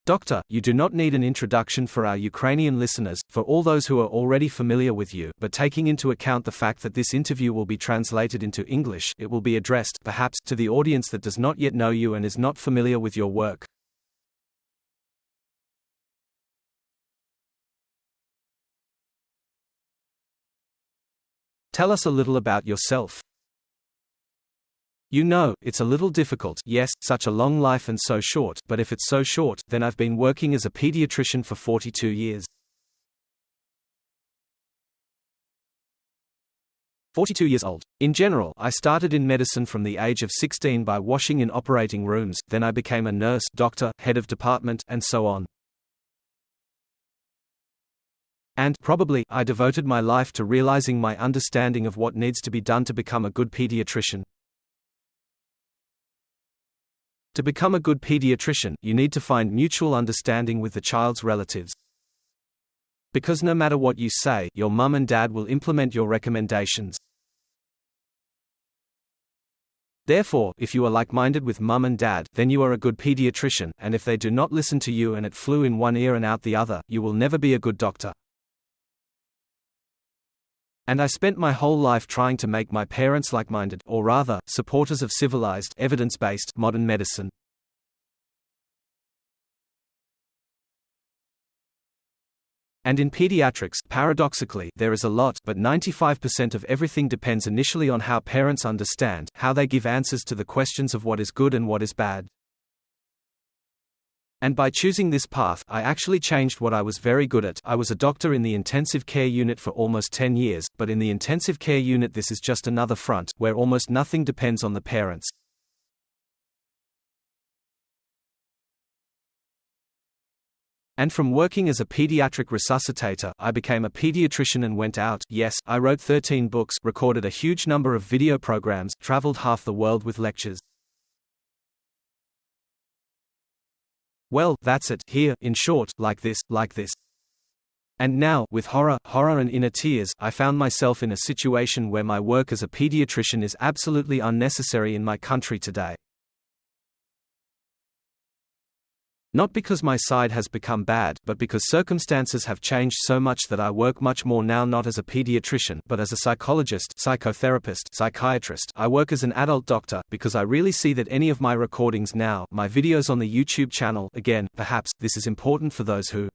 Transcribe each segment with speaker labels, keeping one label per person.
Speaker 1: Doctor, you do not need an introduction for our Ukrainian listeners, for all those who are already familiar with you, but taking into account the fact that this interview will be translated into English, it will be addressed, perhaps, to the audience that does not yet know you and is not familiar with your work. Tell us a little about yourself. You know, it's a little difficult, yes, such a long life and so short, but if it's so short, then I've been working as a pediatrician for 42 years. 42 years old. In general, I started in medicine from the age of 16 by washing in operating rooms, then I became a nurse, doctor, head of department, and so on. And, probably, I devoted my life to realizing my understanding of what needs to be done to become a good pediatrician. To become a good pediatrician, you need to find mutual understanding with the child's relatives. Because no matter what you say, your mum and dad will implement your recommendations. Therefore, if you are like-minded with mum and dad, then you are a good pediatrician, and if they do not listen to you and it flew in one ear and out the other, you will never be a good doctor. And I spent my whole life trying to make my parents like-minded, or rather, supporters of civilized, evidence-based, modern medicine. And in pediatrics, paradoxically, there is a lot, but 95% of everything depends initially on how parents understand, how they give answers to the questions of what is good and what is bad. And by choosing this path, I actually changed what I was very good at. I was a doctor in the intensive care unit for almost 10 years, but in the intensive care unit this is just another front, where almost nothing depends on the parents. And from working as a pediatric resuscitator, I became a pediatrician and went out. Yes, I wrote 13 books, recorded a huge number of video programs, traveled half the world with lectures. Well, that's it, here, in short, like this. And now, with horror and inner tears, I found myself in a situation where my work as a pediatrician is absolutely unnecessary in my country today. Not because my side has become bad, but because circumstances have changed so much that I work much more now not as a pediatrician, but as a psychologist, psychotherapist, psychiatrist. I work as an adult doctor, because I really see that any of my recordings now, my videos on the YouTube channel, again, perhaps, this is important for those who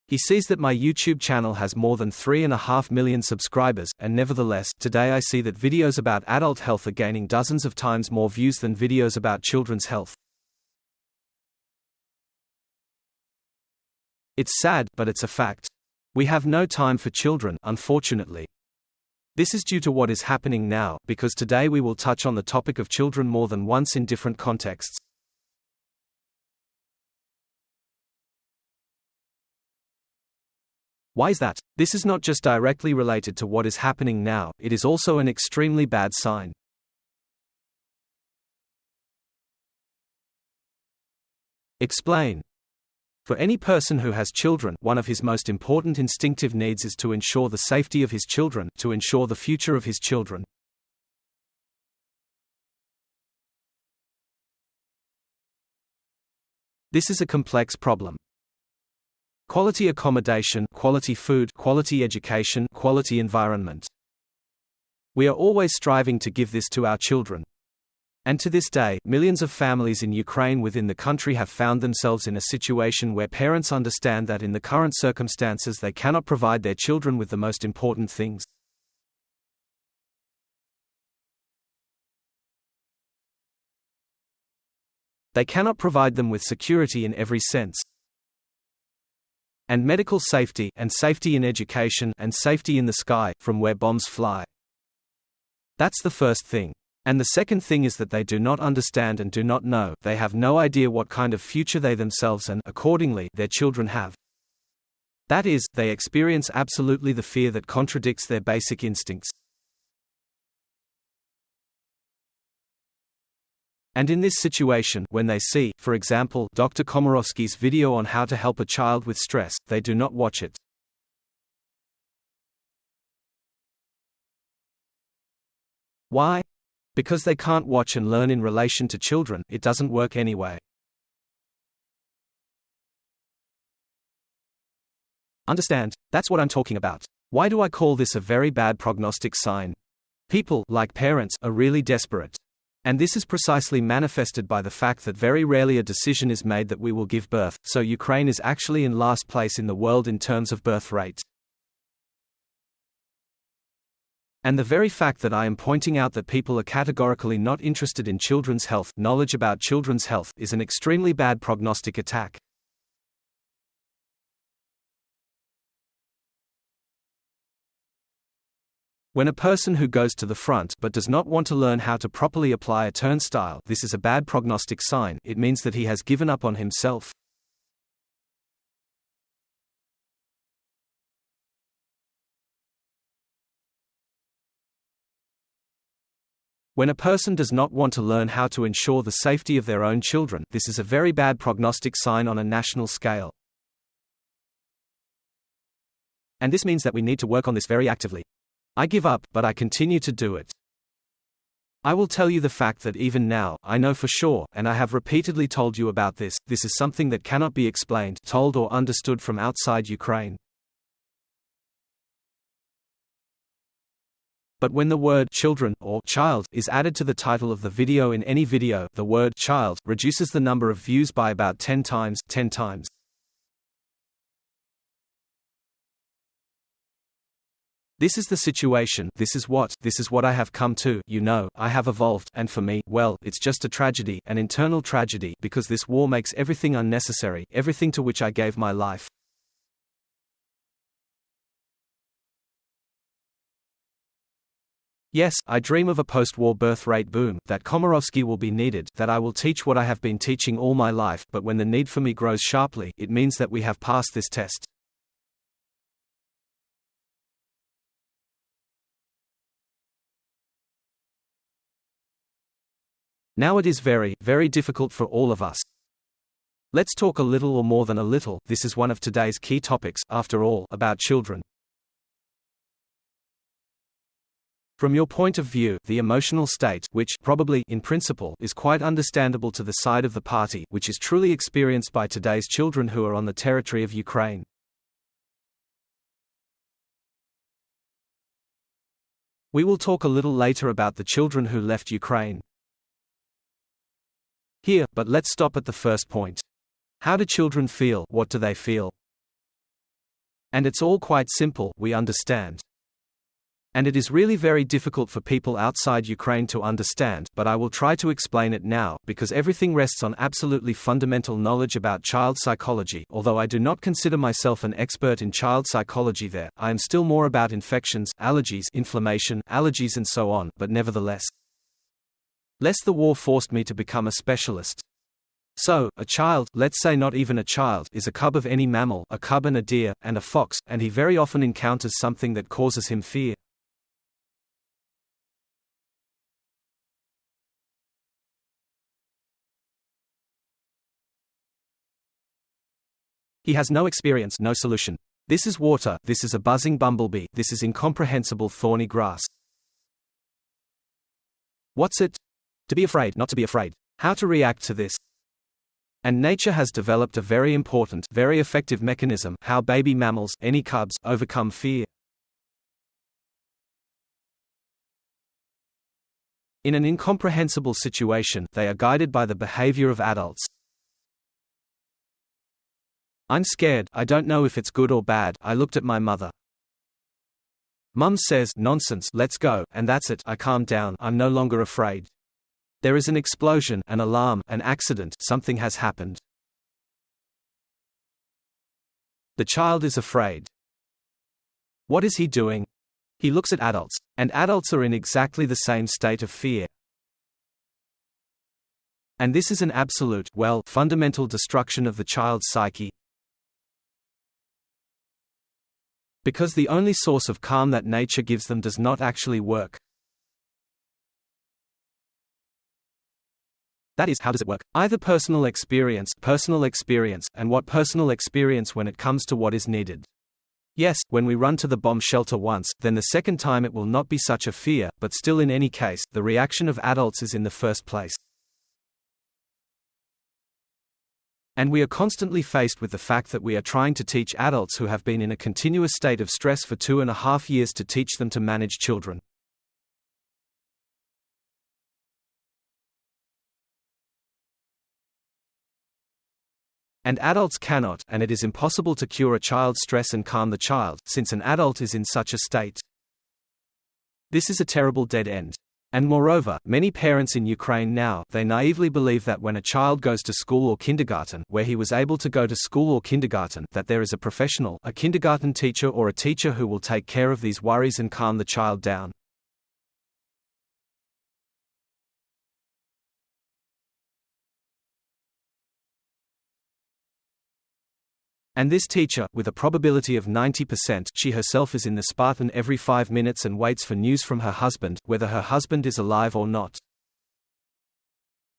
Speaker 1: He sees that my YouTube channel has more than 3.5 million subscribers, and nevertheless, today I see that videos about adult health are gaining dozens of times more views than videos about children's health. It's sad, but it's a fact. We have no time for children, unfortunately. This is due to what is happening now, because today we will touch on the topic of children more than once in different contexts. Why is that? This is not just directly related to what is happening now, it is also an extremely bad sign. Explain. For any person who has children, one of his most important instinctive needs is to ensure the safety of his children, to ensure the future of his children. This is a complex problem. Quality accommodation, quality food, quality education, quality environment. We are always striving to give this to our children. And to this day, millions of families in Ukraine within the country have found themselves in a situation where parents understand that in the current circumstances they cannot provide their children with the most important things. They cannot provide them with security in every sense. And medical safety, and safety in education, and safety in the sky, from where bombs fly. That's the first thing. And the second thing is that they do not understand and do not know, they have no idea what kind of future they themselves and, accordingly, their children have. That is, they experience absolutely the fear that contradicts their basic instincts. And in this situation, when they see, for example, Dr. Komarovsky's video on how to help a child with stress, they do not watch it. Why? Because they can't watch and learn in relation to children, it doesn't work anyway. Understand? That's what I'm talking about. Why do I call this a very bad prognostic sign? People, like parents, are really desperate. And this is precisely manifested by the fact that very rarely a decision is made that we will give birth, so Ukraine is actually in last place in the world in terms of birth rate. And the very fact that I am pointing out that people are categorically not interested in children's health, knowledge about children's health, is an extremely bad prognostic attack. When a person who goes to the front but does not want to learn how to properly apply a turnstile, this is a bad prognostic sign. It means that he has given up on himself. When a person does not want to learn how to ensure the safety of their own children, this is a very bad prognostic sign on a national scale. And this means that we need to work on this very actively. I give up, but I continue to do it. I will tell you the fact that even now, I know for sure, and I have repeatedly told you about this, this is something that cannot be explained, told or understood from outside Ukraine. But when the word children or child is added to the title of the video in any video, the word child reduces the number of views by about 10 times. This is the situation, this is what I have come to, I have evolved, and for me, well, it's just a tragedy, an internal tragedy, because this war makes everything unnecessary, everything to which I gave my life. Yes, I dream of a post-war birth rate boom, that Komarovsky will be needed, that I will teach what I have been teaching all my life, but when the need for me grows sharply, it means that we have passed this test. Now it is very, very difficult for all of us. Let's talk a little or more than a little, this is one of today's key topics, after all, about children. From your point of view, the emotional state, which, probably, in principle, is quite understandable to the side of the party, which is truly experienced by today's children who are on the territory of Ukraine. We will talk a little later about the children who left Ukraine. Here, but let's stop at the first point. How do children feel? What do they feel? And it's all quite simple, we understand. And it is really very difficult for people outside Ukraine to understand, but I will try to explain it now, because everything rests on absolutely fundamental knowledge about child psychology. Although I do not consider myself an expert in child psychology there, I am still more about infections, allergies, inflammation, allergies and so on, but nevertheless. Lest the war forced me to become a specialist. So, a child, let's say not even a child, is a cub of any mammal, a cub and a deer, and a fox, and he very often encounters something that causes him fear. He has no experience, no solution. This is water, this is a buzzing bumblebee, this is incomprehensible thorny grass. What's it? To be afraid, not to be afraid. How to react to this? And nature has developed a very important, very effective mechanism, how baby mammals, any cubs, overcome fear. In an incomprehensible situation, they are guided by the behavior of adults. I'm scared, I don't know if it's good or bad, I looked at my mother. Mum says, nonsense, let's go, and that's it, I calmed down, I'm no longer afraid. There is an explosion, an alarm, an accident, something has happened. The child is afraid. What is he doing? He looks at adults, and adults are in exactly the same state of fear. And this is an absolute, well, fundamental destruction of the child's psyche. Because the only source of calm that nature gives them does not actually work. That is, how does it work? Either personal experience, and what personal experience when it comes to what is needed. Yes, when we run to the bomb shelter once, then the second time it will not be such a fear, but still in any case, the reaction of adults is in the first place. And we are constantly faced with the fact that we are trying to teach adults who have been in a continuous state of stress for 2.5 years to teach them to manage children. And adults cannot, and it is impossible to cure a child's stress and calm the child, since an adult is in such a state. This is a terrible dead end. And moreover, many parents in Ukraine now, they naively believe that when a child goes to school or kindergarten, where he was able to go to school or kindergarten, that there is a professional, a kindergarten teacher or a teacher who will take care of these worries and calm the child down. And this teacher, with a probability of 90%, she herself is in the Spartan every 5 minutes and waits for news from her husband, whether her husband is alive or not.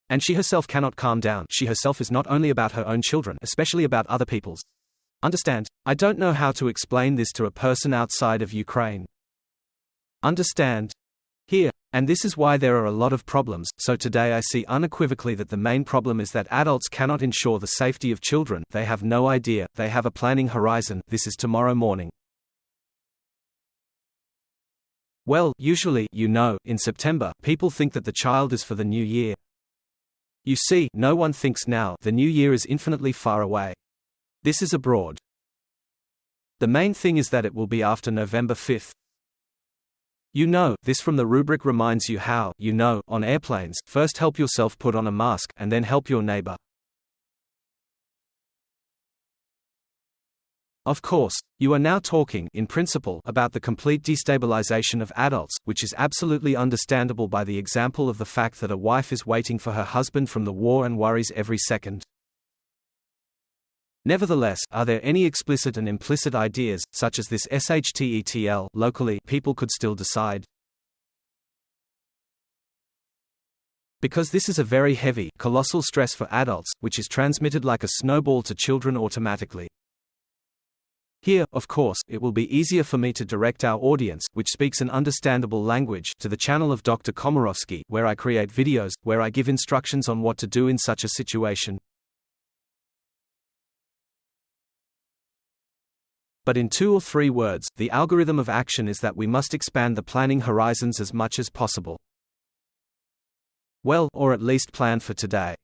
Speaker 1: And she herself cannot calm down. She herself is not only about her own children, especially about other people's. Understand? I don't know how to explain this to a person outside of Ukraine. Understand? Here. And this is why there are a lot of problems. So today I see unequivocally that the main problem is that adults cannot ensure the safety of children. They have no idea. They have a planning horizon. This is tomorrow morning. Well, usually, in September, people think that the child is for the new year. You see, no one thinks now. The new year is infinitely far away. This is abroad. The main thing is that it will be after November 5th. This from the rubric reminds you how, on airplanes, first help yourself put on a mask, and then help your neighbor. Of course, you are now talking, in principle, about the complete destabilization of adults, which is absolutely understandable by the example of the fact that a wife is waiting for her husband from the war and worries every second. Nevertheless, are there any explicit and implicit ideas, such as this SHTETL, locally, people could still decide? Because this is a very heavy, colossal stress for adults, which is transmitted like a snowball to children automatically. Here, of course, it will be easier for me to direct our audience, which speaks an understandable language, to the channel of Dr. Komarovsky, where I create videos, where I give instructions on what to do in such a situation. But in 2 or 3 words, the algorithm of action is that we must expand the planning horizons as much as possible. Well, or at least plan for today.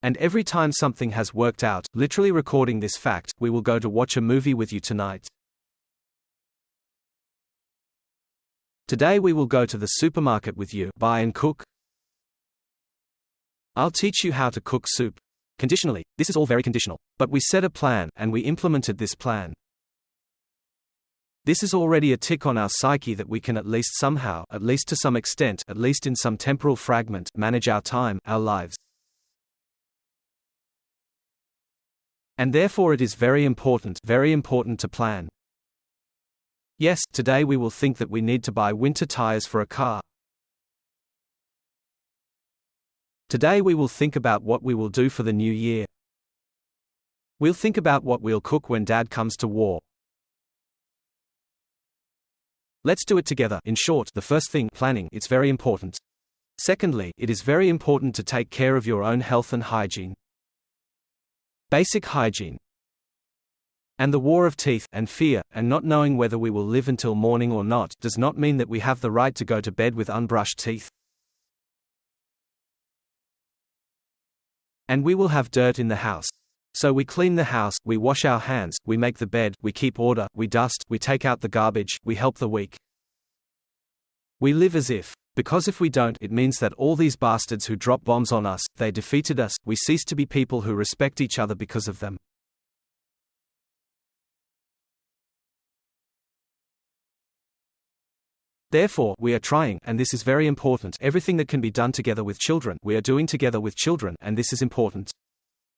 Speaker 1: And every time something has worked out, literally recording this fact, we will go to watch a movie with you tonight. Today we will go to the supermarket with you, buy and cook. I'll teach you how to cook soup. Conditionally, this is all very conditional. But we set a plan, and we implemented this plan. This is already a tick on our psyche that we can at least somehow, at least to some extent, at least in some temporal fragment, manage our time, our lives. And therefore it is very important to plan. Yes, today we will think that we need to buy winter tires for a car. Today we will think about what we will do for the new year. We'll think about what we'll cook when Dad comes to war. Let's do it together. In short, the first thing, planning, it's very important. Secondly, it is very important to take care of your own health and hygiene. Basic hygiene. And the war of teeth, and fear, and not knowing whether we will live until morning or not, does not mean that we have the right to go to bed with unbrushed teeth. And we will have dirt in the house. So we clean the house, we wash our hands, we make the bed, we keep order, we dust, we take out the garbage, we help the weak. We live as if. Because if we don't, it means that all these bastards who drop bombs on us, they defeated us, we cease to be people who respect each other because of them. Therefore, we are trying, and this is very important, everything that can be done together with children, we are doing together with children, and this is important.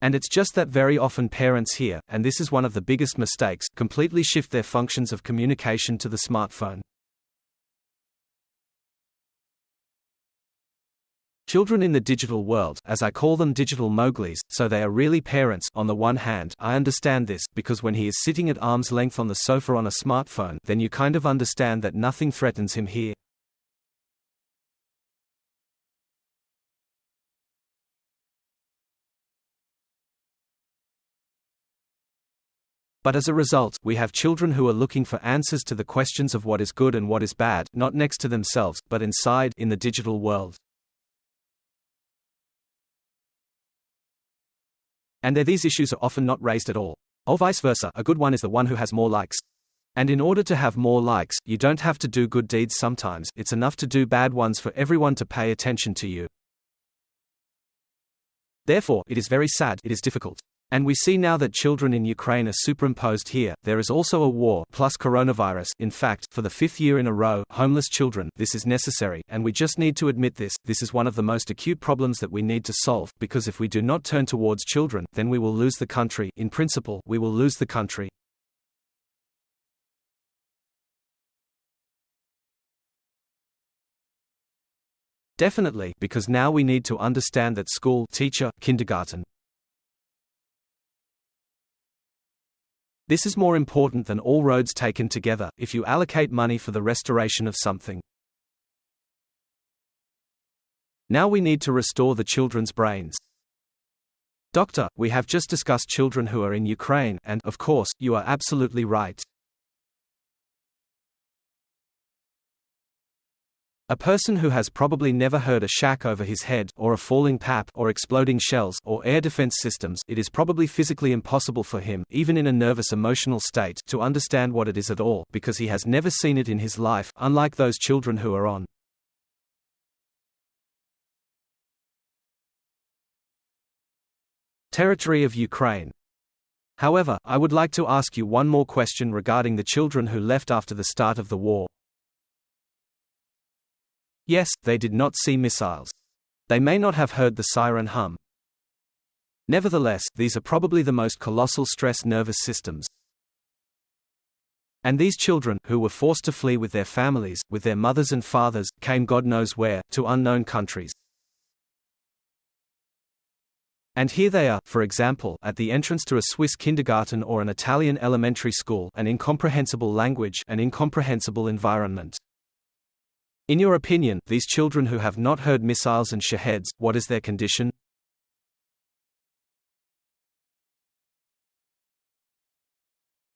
Speaker 1: And it's just that very often parents here, and this is one of the biggest mistakes, completely shift their functions of communication to the smartphone. Children in the digital world, as I call them digital Mowglis, so they are really parents. On the one hand, I understand this, because when he is sitting at arm's length on the sofa on a smartphone, then you kind of understand that nothing threatens him here. But as a result, we have children who are looking for answers to the questions of what is good and what is bad, not next to themselves, but inside, in the digital world. And there these issues are often not raised at all. Or vice versa, a good one is the one who has more likes. And in order to have more likes, you don't have to do good deeds sometimes, it's enough to do bad ones for everyone to pay attention to you. Therefore, it is very sad, it is difficult. And we see now that children in Ukraine are superimposed here. There is also a war, plus coronavirus. In fact, for the 5th year in a row, homeless children. This is necessary, and we just need to admit this. This is one of the most acute problems that we need to solve, because if we do not turn towards children, then we will lose the country. In principle, we will lose the country. Definitely, because now we need to understand that school, teacher, kindergarten. This is more important than all roads taken together, if you allocate money for the restoration of something. Now we need to restore the children's brains. Doctor, we have just discussed children who are in Ukraine, and, of course, you are absolutely right. A person who has probably never heard a shack over his head, or a falling pap, or exploding shells, or air defense systems, it is probably physically impossible for him, even in a nervous emotional state, to understand what it is at all, because he has never seen it in his life, unlike those children who are on territory of Ukraine. However, I would like to ask you one more question regarding the children who left after the start of the war. Yes, they did not see missiles. They may not have heard the siren hum. Nevertheless, these are probably the most colossal stress nervous systems. And these children, who were forced to flee with their families, with their mothers and fathers, came God knows where, to unknown countries. And here they are, for example, at the entrance to a Swiss kindergarten or an Italian elementary school, an incomprehensible language, an incomprehensible environment. In your opinion, these children who have not heard missiles and shaheds, what is their condition?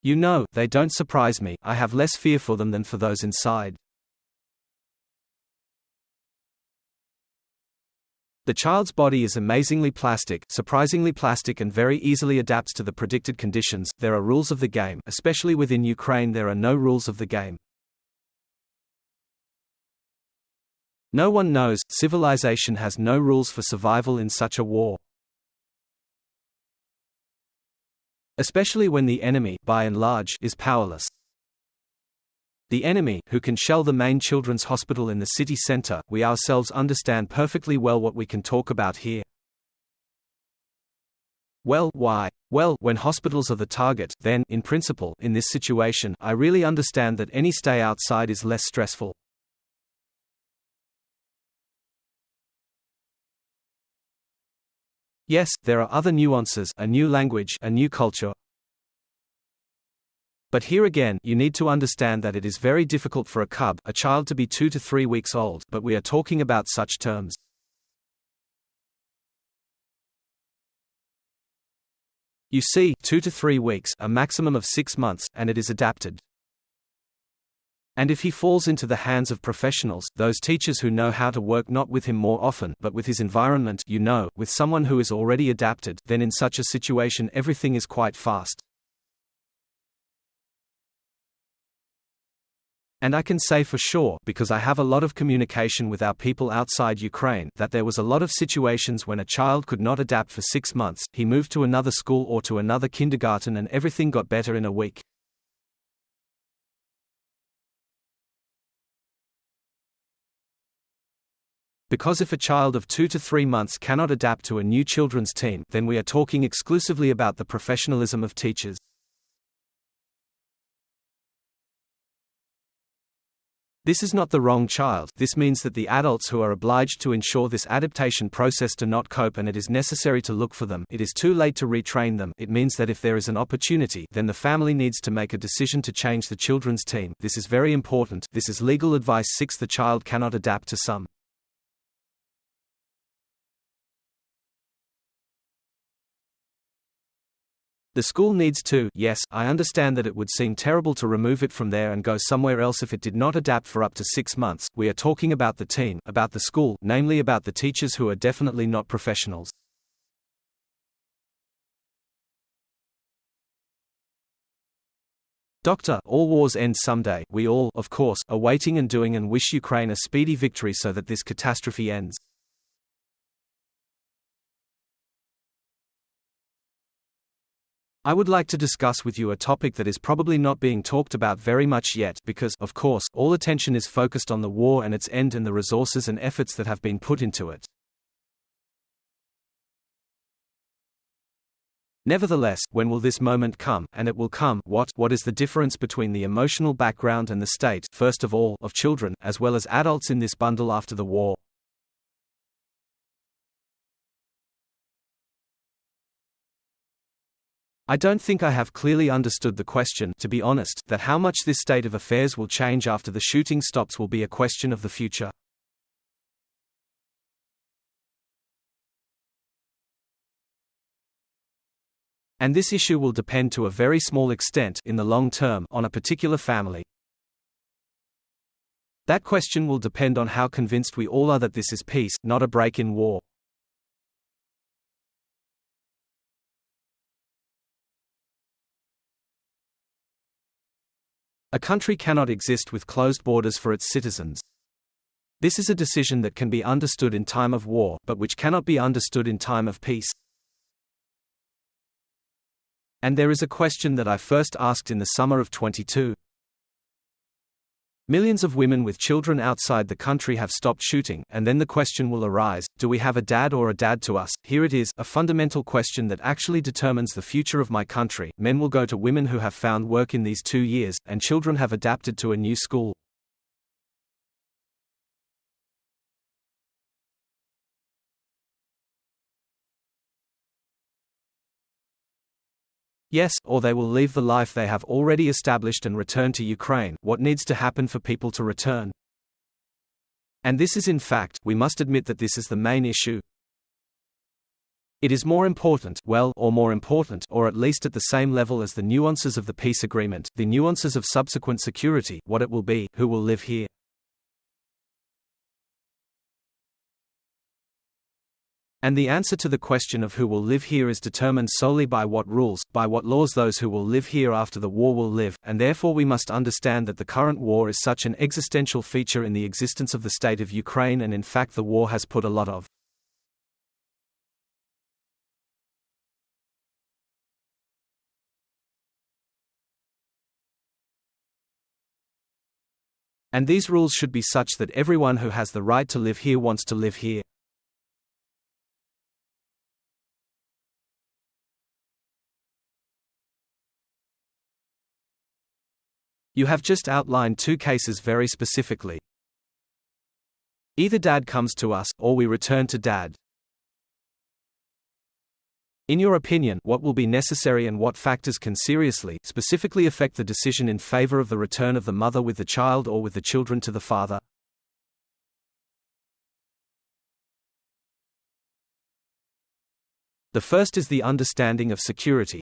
Speaker 1: You know, they don't surprise me. I have less fear for them than for those inside. The child's body is amazingly plastic, surprisingly plastic, and very easily adapts to the predicted conditions. There are rules of the game, especially within Ukraine there are no rules of the game. No one knows, civilization has no rules for survival in such a war. Especially when the enemy, by and large, is powerless. The enemy, who can shell the main children's hospital in the city center, we ourselves understand perfectly well what we can talk about here. Well, why? Well, when hospitals are the target, then, in principle, in this situation, I really understand that any stay outside is less stressful. Yes, there are other nuances, a new language, a new culture. But here again, you need to understand that it is very difficult for a child to be 2 to 3 weeks old, but we are talking about such terms. You see, 2 to 3 weeks, a maximum of 6 months, and it is adapted. And if he falls into the hands of professionals, those teachers who know how to work not with him more often, but with his environment, with someone who is already adapted, then in such a situation everything is quite fast. And I can say for sure, because I have a lot of communication with our people outside Ukraine, that there was a lot of situations when a child could not adapt for 6 months, he moved to another school or to another kindergarten and everything got better in a week. Because if a child of 2 to 3 months cannot adapt to a new children's team, then we are talking exclusively about the professionalism of teachers. This is not the wrong child. This means that the adults who are obliged to ensure this adaptation process do not cope, and it is necessary to look for them. It is too late to retrain them. It means that if there is an opportunity, then the family needs to make a decision to change the children's team. This is very important. This is legal advice. 6. The child cannot adapt to some. The school needs to. Yes, I understand that it would seem terrible to remove it from there and go somewhere else if it did not adapt for up to 6 months. We are talking about the team, about the school, namely about the teachers who are definitely not professionals. Doctor, all wars end someday. We all, of course, are waiting and doing and wish Ukraine a speedy victory so that this catastrophe ends. I would like to discuss with you a topic that is probably not being talked about very much yet because, of course, all attention is focused on the war and its end and the resources and efforts that have been put into it. Nevertheless, when will this moment come? And it will come. What is the difference between the emotional background and the state, first of all, of children, as well as adults in this bundle after the war? I don't think I have clearly understood the question, to be honest. That how much this state of affairs will change after the shooting stops will be a question of the future. And this issue will depend to a very small extent, in the long term, on a particular family. That question will depend on how convinced we all are that this is peace, not a break in war. A country cannot exist with closed borders for its citizens. This is a decision that can be understood in time of war, but which cannot be understood in time of peace. And there is a question that I first asked in the summer of 22. Millions of women with children outside the country have stopped shooting, and then the question will arise, do we have a dad or a dad to us? Here it is, a fundamental question that actually determines the future of my country. Men will go to women who have found work in these 2 years, and children have adapted to a new school. Yes, or they will leave the life they have already established and return to Ukraine. What needs to happen for people to return? And this is in fact, we must admit that this is the main issue. It is more important, or at least at the same level as the nuances of the peace agreement, the nuances of subsequent security, what it will be, who will live here. And the answer to the question of who will live here is determined solely by what rules, by what laws those who will live here after the war will live, and therefore we must understand that the current war is such an existential feature in the existence of the state of Ukraine, and in fact the war has put a lot of and these rules should be such that everyone who has the right to live here wants to live here. You have just outlined 2 cases very specifically. Either dad comes to us, or we return to dad. In your opinion, what will be necessary and what factors can seriously, specifically affect the decision in favor of the return of the mother with the child or with the children to the father? The first is the understanding of security.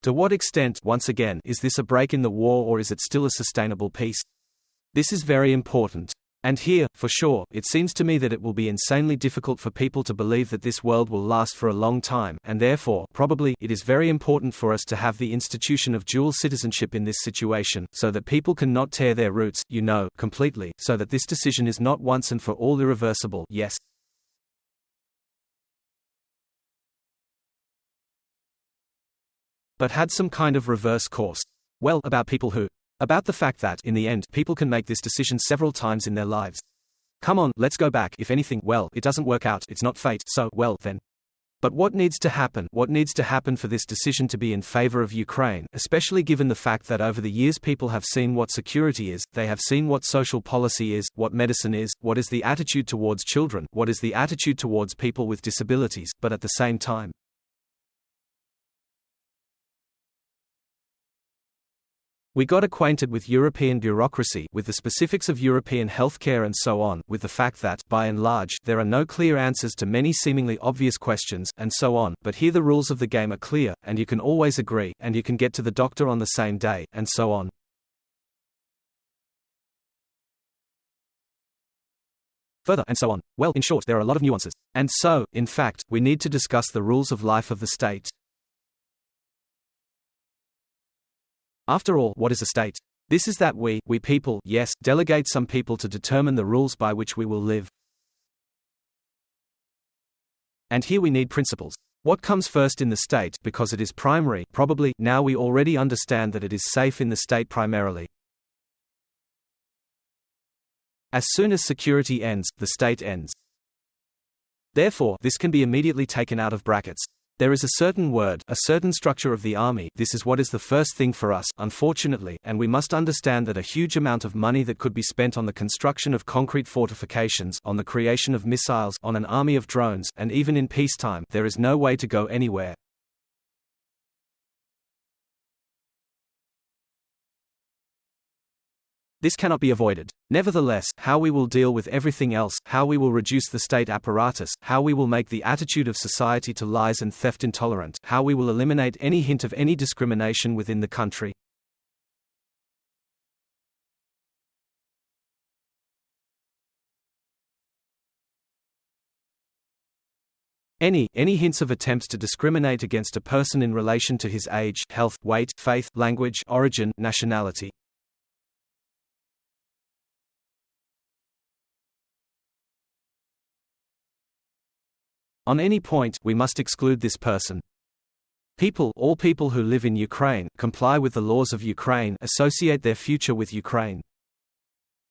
Speaker 1: To what extent, once again, is this a break in the war, or is it still a sustainable peace? This is very important. And here, for sure, it seems to me that it will be insanely difficult for people to believe that this world will last for a long time, and therefore, probably, it is very important for us to have the institution of dual citizenship in this situation, so that people can not tear their roots, completely, so that this decision is not once and for all irreversible. Yes. But had some kind of reverse course. Well, about people who. About the fact that, in the end, people can make this decision several times in their lives. Come on, let's go back. If anything, well, it doesn't work out, it's not fate, so, well, then. But what needs to happen? What needs to happen for this decision to be in favor of Ukraine, especially given the fact that over the years people have seen what security is, they have seen what social policy is, what medicine is, what is the attitude towards children, what is the attitude towards people with disabilities, but at the same time, we got acquainted with European bureaucracy, with the specifics of European healthcare and so on, with the fact that, by and large, there are no clear answers to many seemingly obvious questions, and so on, but here the rules of the game are clear, and you can always agree, and you can get to the doctor on the same day, and so on. Further, and so on. Well, in short, there are a lot of nuances. And so, in fact, we need to discuss the rules of life of the state. After all, what is a state? This is that we people, yes, delegate some people to determine the rules by which we will live. And here we need principles. What comes first in the state, because it is primary, probably, now we already understand that it is safe in the state primarily. As soon as security ends, the state ends. Therefore, this can be immediately taken out of brackets. There is a certain word, a certain structure of the army. This is what is the first thing for us, unfortunately, and we must understand that a huge amount of money that could be spent on the construction of concrete fortifications, on the creation of missiles, on an army of drones, and even in peacetime, there is no way to go anywhere. This cannot be avoided. Nevertheless, how we will deal with everything else, how we will reduce the state apparatus, how we will make the attitude of society to lies and theft intolerant, how we will eliminate any hint of any discrimination within the country. Any hints of attempts to discriminate against a person in relation to his age, health, weight, faith, language, origin, nationality. On any point, we must exclude this person. All people who live in Ukraine, comply with the laws of Ukraine, associate their future with Ukraine.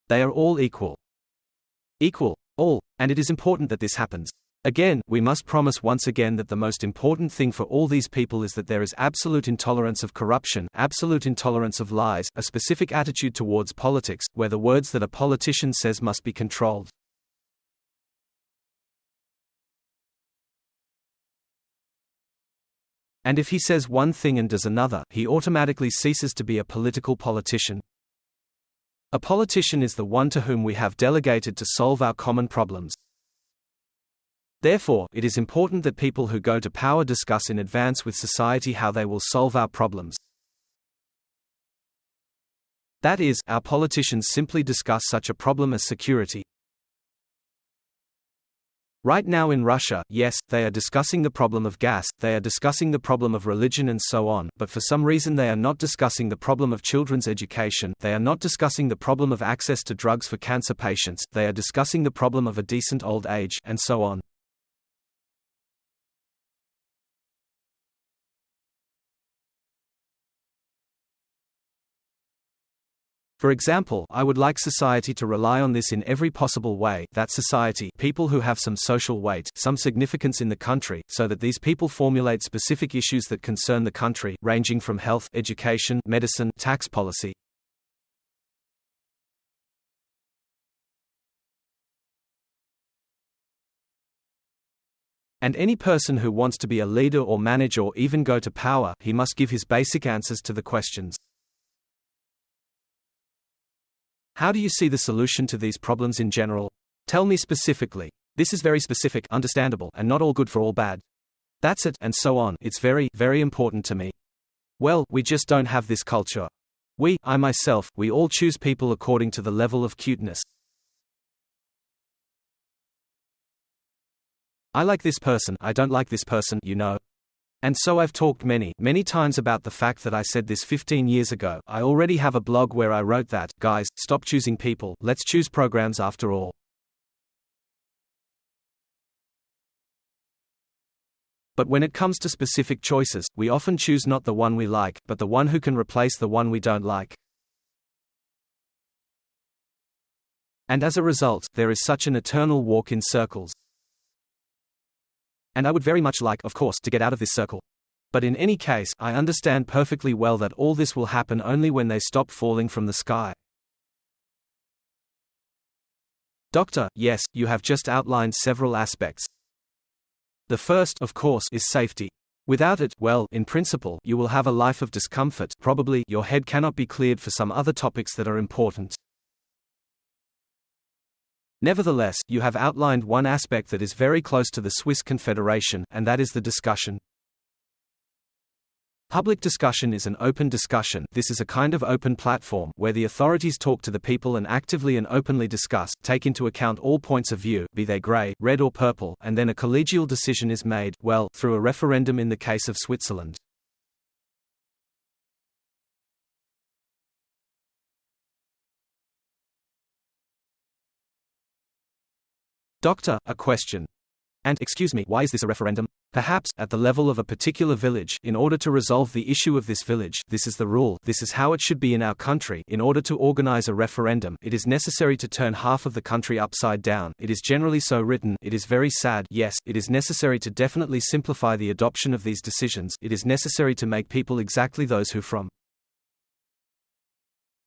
Speaker 1: They are all equal. Equal. All. And it is important that this happens. Again, we must promise once again that the most important thing for all these people is that there is absolute intolerance of corruption, absolute intolerance of lies, a specific attitude towards politics, where the words that a politician says must be controlled. And if he says one thing and does another, he automatically ceases to be a political politician. A politician is the one to whom we have delegated to solve our common problems. Therefore, it is important that people who go to power discuss in advance with society how they will solve our problems. That is, our politicians simply discuss such a problem as security. Right now in Russia, yes, they are discussing the problem of gas, they are discussing the problem of religion and so on, but for some reason they are not discussing the problem of children's education, they are not discussing the problem of access to drugs for cancer patients, they are discussing the problem of a decent old age, and so on. For example, I would like society to rely on this in every possible way, that society, people who have some social weight, some significance in the country, so that these people formulate specific issues that concern the country, ranging from health, education, medicine, tax policy. And any person who wants to be a leader or manage or even go to power, he must give his basic answers to the questions. How do you see the solution to these problems in general? Tell me specifically. This is very specific, understandable, and not all good for all bad. That's it, and so on. It's very, very important to me. Well, we just don't have this culture. I myself, we all choose people according to the level of cuteness. I like this person, I don't like this person, you know. And so I've talked many times about the fact that I said this 15 years ago. I already have a blog where I wrote that, guys, stop choosing people, let's choose programs after all. But when it comes to specific choices, we often choose not the one we like, but the one who can replace the one we don't like. And as a result, there is such an eternal walk in circles. And I would very much like, of course, to get out of this circle. But in any case, I understand perfectly well that all this will happen only when they stop falling from the sky. Doctor, yes, you have just outlined several aspects. The first, of course, is safety. Without it, well, in principle, you will have a life of discomfort. Probably, your head cannot be cleared for some other topics that are important. Nevertheless, you have outlined one aspect that is very close to the Swiss Confederation, and that is the discussion. Public discussion is an open discussion. This is a kind of open platform, where the authorities talk to the people and actively and openly discuss, take into account all points of view, be they grey, red or purple, and then a collegial decision is made, well, through a referendum in the case of Switzerland. Doctor, a question. And, excuse me, why is this a referendum? Perhaps, at the level of a particular village, in order to resolve the issue of this village, this is the rule, this is how it should be in our country. In order to organize a referendum, it is necessary to turn half of the country upside down. It is generally so written. It is very sad. Yes, it is necessary to definitely simplify the adoption of these decisions. It is necessary to make people exactly those who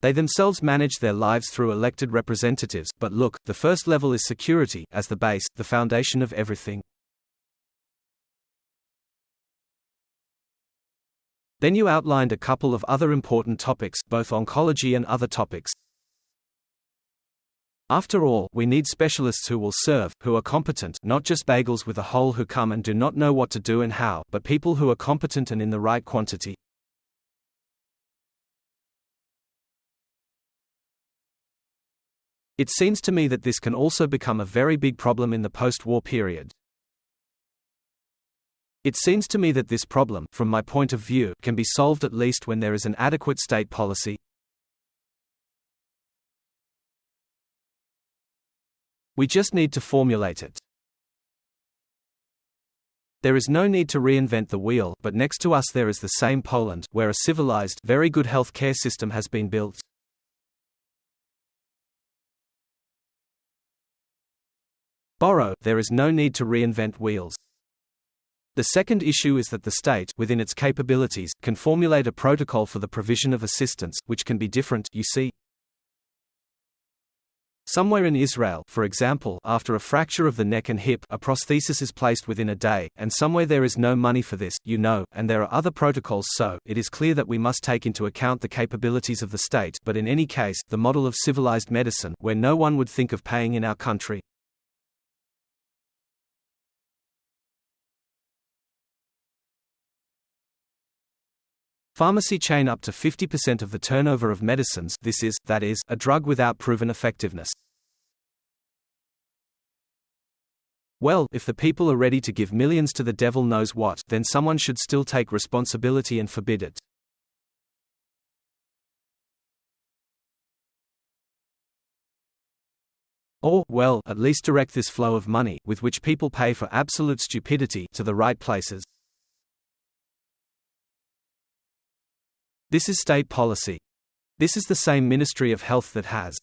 Speaker 1: they themselves manage their lives through elected representatives. But look, the first level is security, as the base, the foundation of everything. Then you outlined a couple of other important topics, both oncology and other topics. After all, we need specialists who will serve, who are competent, not just bagels with a hole who come and do not know what to do and how, but people who are competent and in the right quantity. It seems to me that this can also become a very big problem in the post-war period. It seems to me that this problem, from my point of view, can be solved at least when there is an adequate state policy. We just need to formulate it. There is no need to reinvent the wheel, but next to us there is the same Poland, where a civilized, very good health care system has been built. There is no need to reinvent wheels. The second issue is that the state, within its capabilities, can formulate a protocol for the provision of assistance, which can be different, you see. Somewhere in Israel, for example, after a fracture of the neck and hip, a prosthesis is placed within a day, and somewhere there is no money for this, you know, and there are other protocols. So, it is clear that we must take into account the capabilities of the state, but in any case, the model of civilized medicine, where no one would think of paying in our country. Pharmacy chain up to 50% of the turnover of medicines, that is, a drug without proven effectiveness. Well, if the people are ready to give millions to the devil knows what, then someone should still take responsibility and forbid it. Or, well, at least direct this flow of money, with which people pay for absolute stupidity, to the right places. This is state policy. This is the same Ministry of Health that has.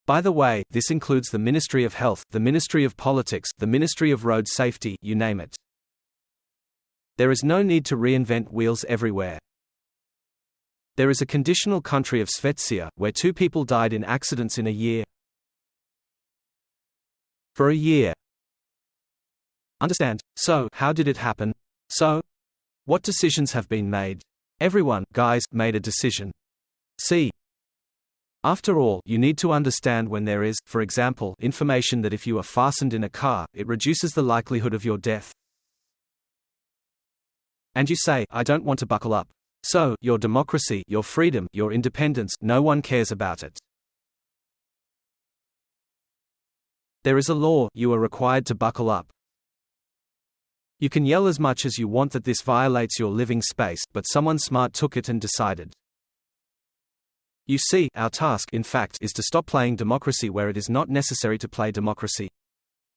Speaker 1: By the way, this includes the Ministry of Health, the Ministry of Politics, the Ministry of Road Safety, you name it. There is no need to reinvent wheels everywhere. There is a conditional country of Svezia, where 2 people died in accidents in a year. For a year. Understand? So, how did it happen? So, what decisions have been made? Everyone, guys, made a decision. See. After all, you need to understand when there is, for example, information that if you are fastened in a car, it reduces the likelihood of your death. And you say, I don't want to buckle up. So, your democracy, your freedom, your independence, no one cares about it. There is a law, you are required to buckle up. You can yell as much as you want that this violates your living space, but someone smart took it and decided. You see, our task, in fact, is to stop playing democracy where it is not necessary to play democracy.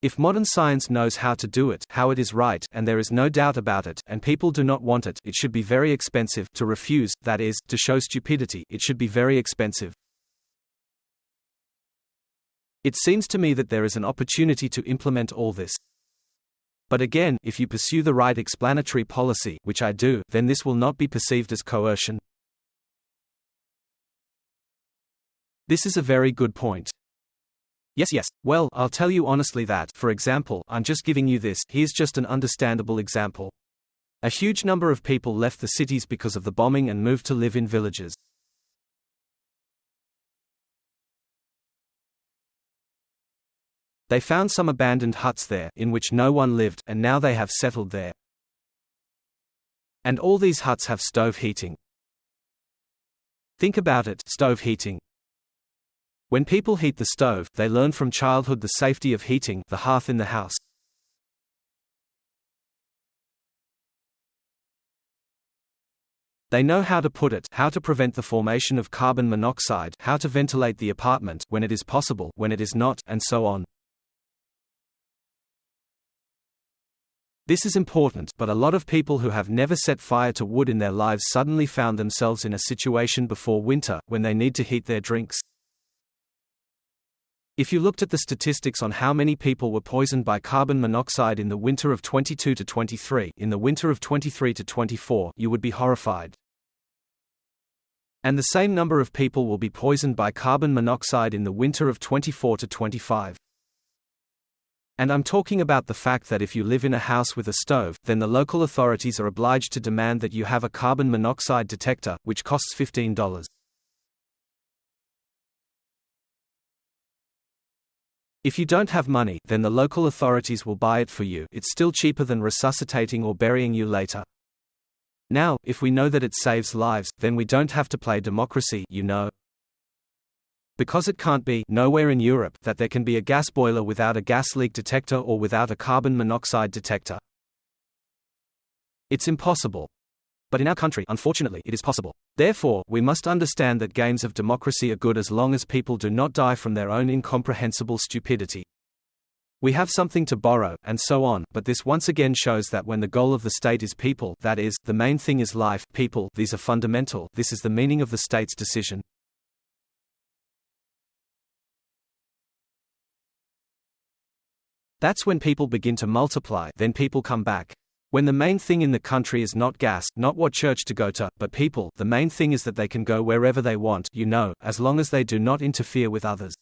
Speaker 1: If modern science knows how to do it, how it is right, and there is no doubt about it, and people do not want it, it should be very expensive. To refuse, that is, to show stupidity, it should be very expensive. It seems to me that there is an opportunity to implement all this. But again, if you pursue the right explanatory policy, which I do, then this will not be perceived as coercion. This is a very good point. Yes, well, I'll tell you honestly that, for example, I'm just giving you this, here's just an understandable example. A huge number of people left the cities because of the bombing and moved to live in villages. They found some abandoned huts there, in which no one lived, and now they have settled there. And all these huts have stove heating. Think about it, stove heating. When people heat the stove, they learn from childhood the safety of heating the hearth in the house. They know how to put it, how to prevent the formation of carbon monoxide, how to ventilate the apartment, when it is possible, when it is not, and so on. This is important, but a lot of people who have never set fire to wood in their lives suddenly found themselves in a situation before winter, when they need to heat their drinks. If you looked at the statistics on how many people were poisoned by carbon monoxide in the winter of 22 to 23, in the winter of 23 to 24, you would be horrified. And the same number of people will be poisoned by carbon monoxide in the winter of 24 to 25. And I'm talking about the fact that if you live in a house with a stove, then the local authorities are obliged to demand that you have a carbon monoxide detector, which costs $15. If you don't have money, then the local authorities will buy it for you. It's still cheaper than resuscitating or burying you later. Now, if we know that it saves lives, then we don't have to play democracy, you know. Because it can't be, nowhere in Europe, that there can be a gas boiler without a gas leak detector or without a carbon monoxide detector. It's impossible. But in our country, unfortunately, it is possible. Therefore, we must understand that games of democracy are good as long as people do not die from their own incomprehensible stupidity. We have something to borrow, and so on, but this once again shows that when the goal of the state is people, that is, the main thing is life, people, these are fundamental, this is the meaning of the state's decision. That's when people begin to multiply, then people come back. When the main thing in the country is not gas, not what church to go to, but people, the main thing is that they can go wherever they want, you know, as long as they do not interfere with others.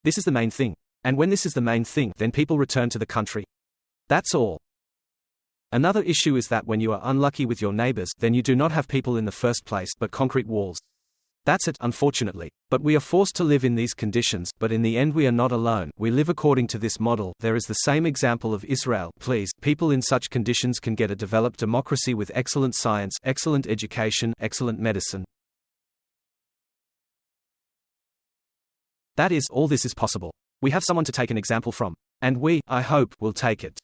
Speaker 1: This is the main thing. And when this is the main thing, then people return to the country. That's all. Another issue is that when you are unlucky with your neighbors, then you do not have people in the first place, but concrete walls. That's it, unfortunately. But we are forced to live in these conditions, but in the end we are not alone, we live according to this model. There is the same example of Israel, please. People in such conditions can get a developed democracy with excellent science, excellent education, excellent medicine. That is, all this is possible. We have someone to take an example from. And we, I hope, will take it.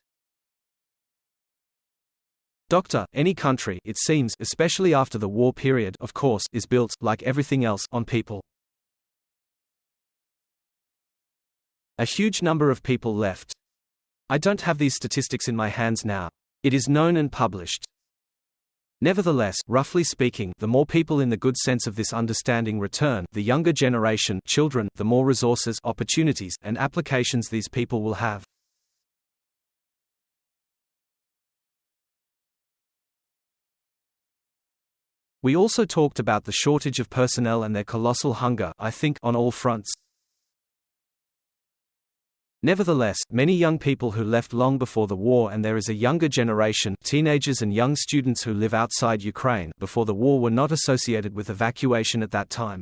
Speaker 1: Doctor, any country, it seems, especially after the war period, of course, is built, like everything else, on people. A huge number of people left. I don't have these statistics in my hands now. It is known and published. Nevertheless, roughly speaking, the more people in the good sense of this understanding return, the younger generation, children, the more resources, opportunities, and applications these people will have. We also talked about the shortage of personnel and their colossal hunger, I think, on all fronts. Nevertheless, many young people who left long before the war, and there is a younger generation, teenagers and young students who live outside Ukraine, before the war were not associated with evacuation at that time.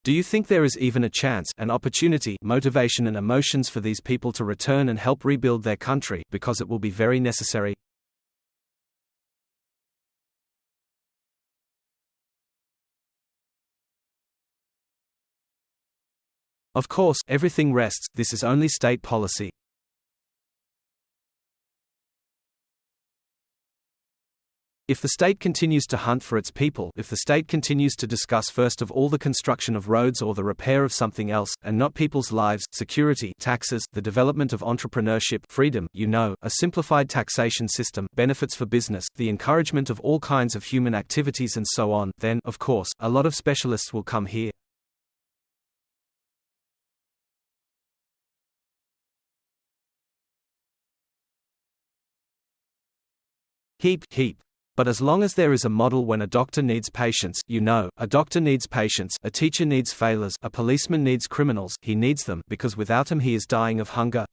Speaker 1: Do you think there is even a chance, an opportunity, motivation and emotions for these people to return and help rebuild their country, because it will be very necessary? Of course, everything rests, this is only state policy. If the state continues to hunt for its people, if the state continues to discuss first of all the construction of roads or the repair of something else, and not people's lives, security, taxes, the development of entrepreneurship, freedom, a simplified taxation system, benefits for business, the encouragement of all kinds of human activities and so on, then, of course, a lot of specialists will come here. Heap. But as long as there is a model when a doctor needs patients, a doctor needs patients, a teacher needs failures, a policeman needs criminals, he needs them, because without them he is dying of hunger,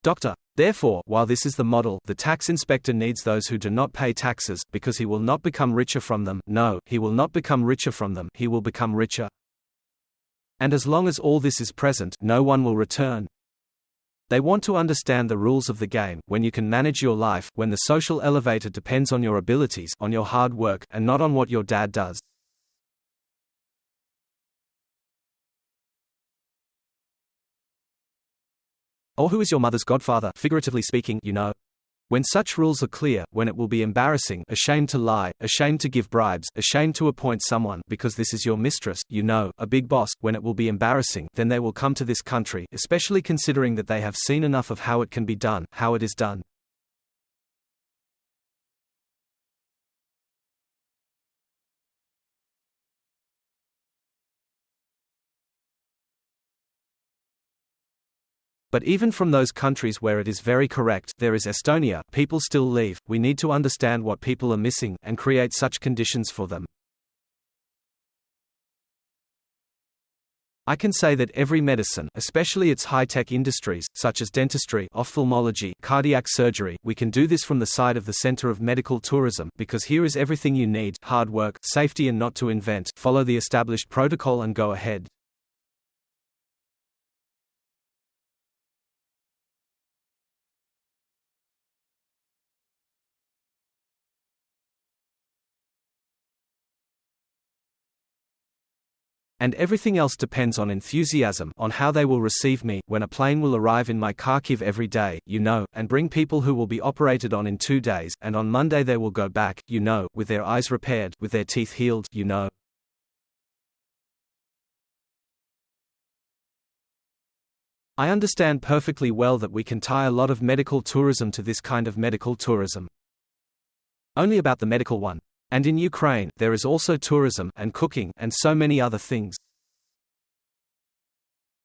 Speaker 1: Doctor. Therefore, while this is the model, the tax inspector needs those who do not pay taxes, because he will not become richer from them. No, he will not become richer from them, he will become richer. And as long as all this is present, no one will return. They want to understand the rules of the game, when you can manage your life, when the social elevator depends on your abilities, on your hard work, and not on what your dad does. Or who is your mother's godfather, figuratively speaking, When such rules are clear, when it will be embarrassing, ashamed to lie, ashamed to give bribes, ashamed to appoint someone, because this is your mistress, a big boss, when it will be embarrassing, then they will come to this country, especially considering that they have seen enough of how it can be done, how it is done. But even from those countries where it is very correct, there is Estonia, people still leave. We need to understand what people are missing, and create such conditions for them. I can say that every medicine, especially its high-tech industries, such as dentistry, ophthalmology, cardiac surgery, we can do this from the side of the center of medical tourism, because here is everything you need: hard work, safety, and not to invent, follow the established protocol and go ahead. And everything else depends on enthusiasm, on how they will receive me, when a plane will arrive in my Kharkiv every day, and bring people who will be operated on in 2 days, and on Monday they will go back, with their eyes repaired, with their teeth healed, I understand perfectly well that we can tie a lot of medical tourism to this kind of medical tourism. Only about the medical one. And in Ukraine, there is also tourism, and cooking, and so many other things.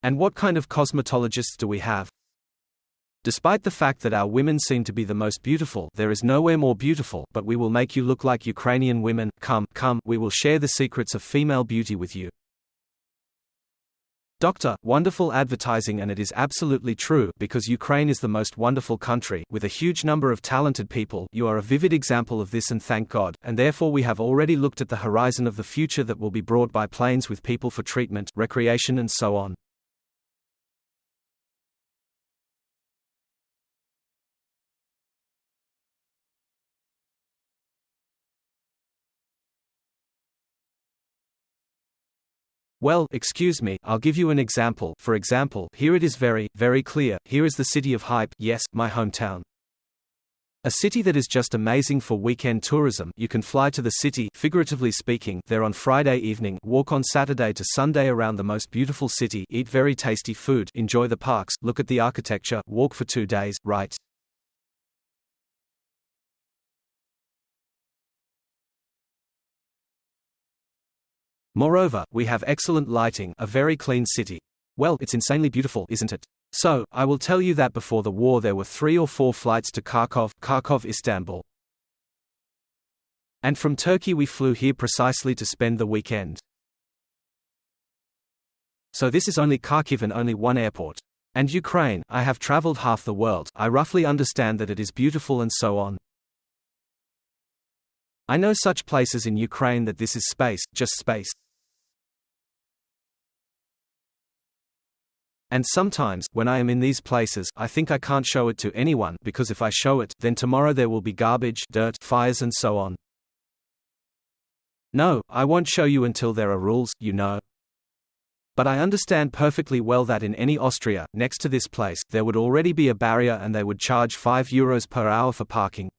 Speaker 1: And what kind of cosmetologists do we have? Despite the fact that our women seem to be the most beautiful, there is nowhere more beautiful, but we will make you look like Ukrainian women. Come, we will share the secrets of female beauty with you. Doctor, wonderful advertising, and it is absolutely true, because Ukraine is the most wonderful country, with a huge number of talented people. You are a vivid example of this, and thank God, and therefore we have already looked at the horizon of the future that will be brought by planes with people for treatment, recreation and so on. Well, excuse me, I'll give you an example. For example, here it is very, very clear. Here is the city of Hype, yes, my hometown. A city that is just amazing for weekend tourism. You can fly to the city, figuratively speaking, there on Friday evening, walk on Saturday to Sunday around the most beautiful city, eat very tasty food, enjoy the parks, look at the architecture, walk for 2 days, right? Moreover, we have excellent lighting, a very clean city. Well, it's insanely beautiful, isn't it? So, I will tell you that before the war there were 3 or 4 flights to Kharkov, Istanbul. And from Turkey we flew here precisely to spend the weekend. So this is only Kharkiv and only one airport. And Ukraine, I have traveled half the world, I roughly understand that it is beautiful and so on. I know such places in Ukraine that this is space, just space. And sometimes, when I am in these places, I think I can't show it to anyone, because if I show it, then tomorrow there will be garbage, dirt, fires and so on. No, I won't show you until there are rules, But I understand perfectly well that in any Austria, next to this place, there would already be a barrier and they would charge €5 per hour for parking.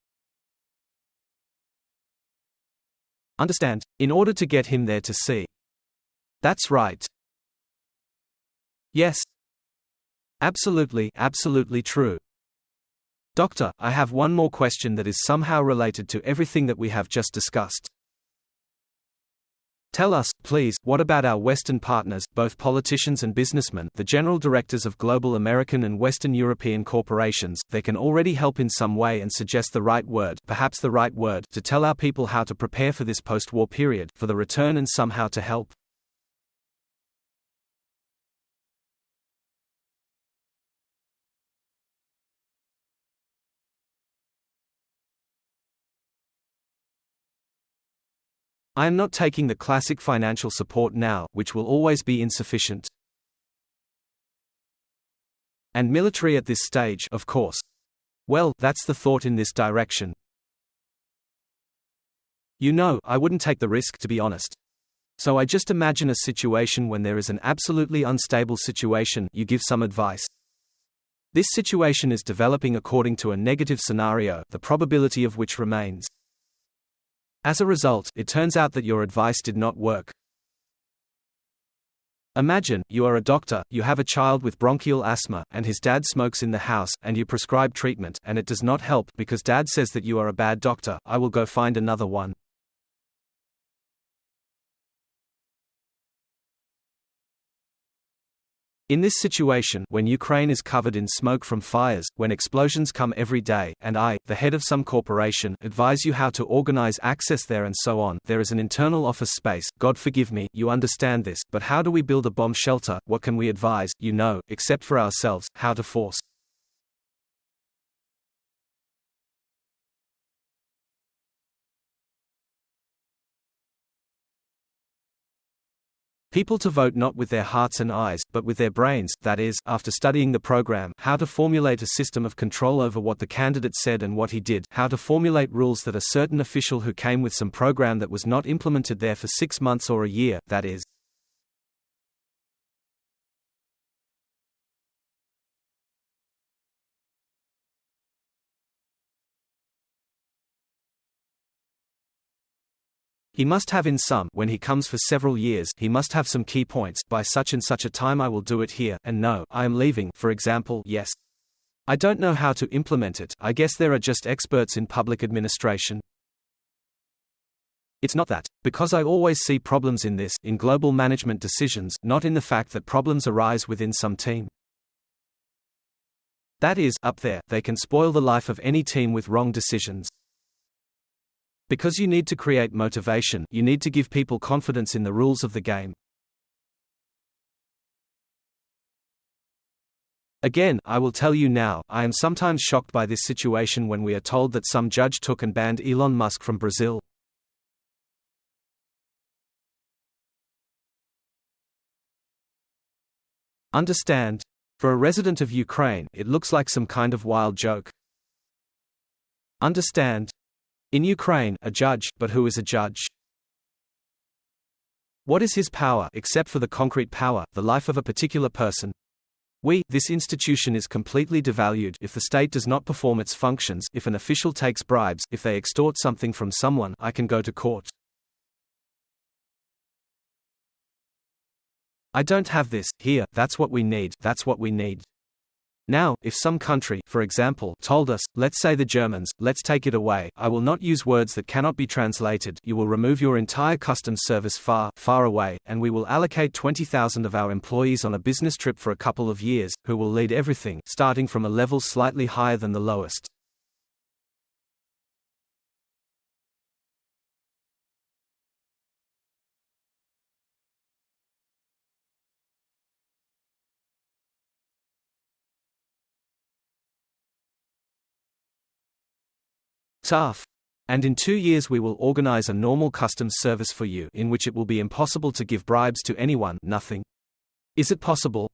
Speaker 1: Understand? In order to get him there to see. That's right. Yes. Absolutely, absolutely true. Doctor, I have one more question that is somehow related to everything that we have just discussed. Tell us, please, what about our Western partners, both politicians and businessmen, the general directors of global American and Western European corporations? They can already help in some way and suggest the right word, perhaps the right word, to tell our people how to prepare for this post-war period, for the return and somehow to help. I am not taking the classic financial support now, which will always be insufficient. And military at this stage, of course. Well, that's the thought in this direction. You know, I wouldn't take the risk, to be honest. So I just imagine a situation when there is an absolutely unstable situation, you give some advice. This situation is developing according to a negative scenario, the probability of which remains. As a result, it turns out that your advice did not work. Imagine, you are a doctor, you have a child with bronchial asthma, and his dad smokes in the house, and you prescribe treatment, and it does not help, because dad says that you are a bad doctor. I will go find another one. In this situation, when Ukraine is covered in smoke from fires, when explosions come every day, and I, the head of some corporation, advise you how to organize access there and so on, there is an internal office space, God forgive me, you understand this, but how do we build a bomb shelter, what can we advise, you know, except for ourselves, how to force people to vote not with their hearts and eyes, but with their brains, that is, after studying the program, how to formulate a system of control over what the candidate said and what he did, how to formulate rules that a certain official who came with some program that was not implemented there for 6 months or a year, that is. He must have in some, when he comes for several years, he must have some key points, by such and such a time I will do it here, and no, I am leaving, for example, yes. I don't know how to implement it, I guess there are just experts in public administration. It's not that, because I always see problems in this, in global management decisions, not in the fact that problems arise within some team. That is, up there, they can spoil the life of any team with wrong decisions. Because you need to create motivation, you need to give people confidence in the rules of the game. Again, I will tell you now, I am sometimes shocked by this situation when we are told that some judge took and banned Elon Musk from Brazil. Understand? For a resident of Ukraine, it looks like some kind of wild joke. Understand? In Ukraine, a judge, but who is a judge? What is his power, except for the concrete power, the life of a particular person? This institution is completely devalued if the state does not perform its functions, if an official takes bribes, if they extort something from someone, I can go to court. I don't have this, here, that's what we need, that's what we need. Now, if some country, for example, told us, let's say the Germans, let's take it away, I will not use words that cannot be translated, you will remove your entire customs service far, far away, and we will allocate 20,000 of our employees on a business trip for a couple of years, who will lead everything, starting from a level slightly higher than the lowest. Tough. And in 2 years we will organize a normal customs service for you, in which it will be impossible to give bribes to anyone, nothing. Is it possible?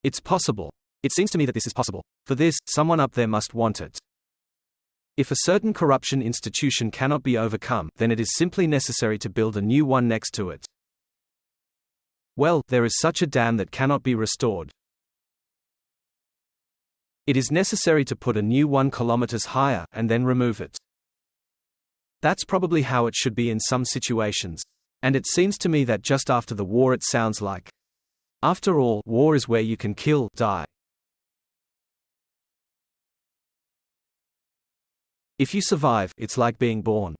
Speaker 1: It's possible. It seems to me that this is possible. For this, someone up there must want it. If a certain corruption institution cannot be overcome, then it is simply necessary to build a new one next to it. Well, there is such a dam that cannot be restored. It is necessary to put a new 1 kilometers higher, and then remove it. That's probably how it should be in some situations. And it seems to me that just after the war it sounds like. After all, war is where you can kill, die. If you survive, it's like being born.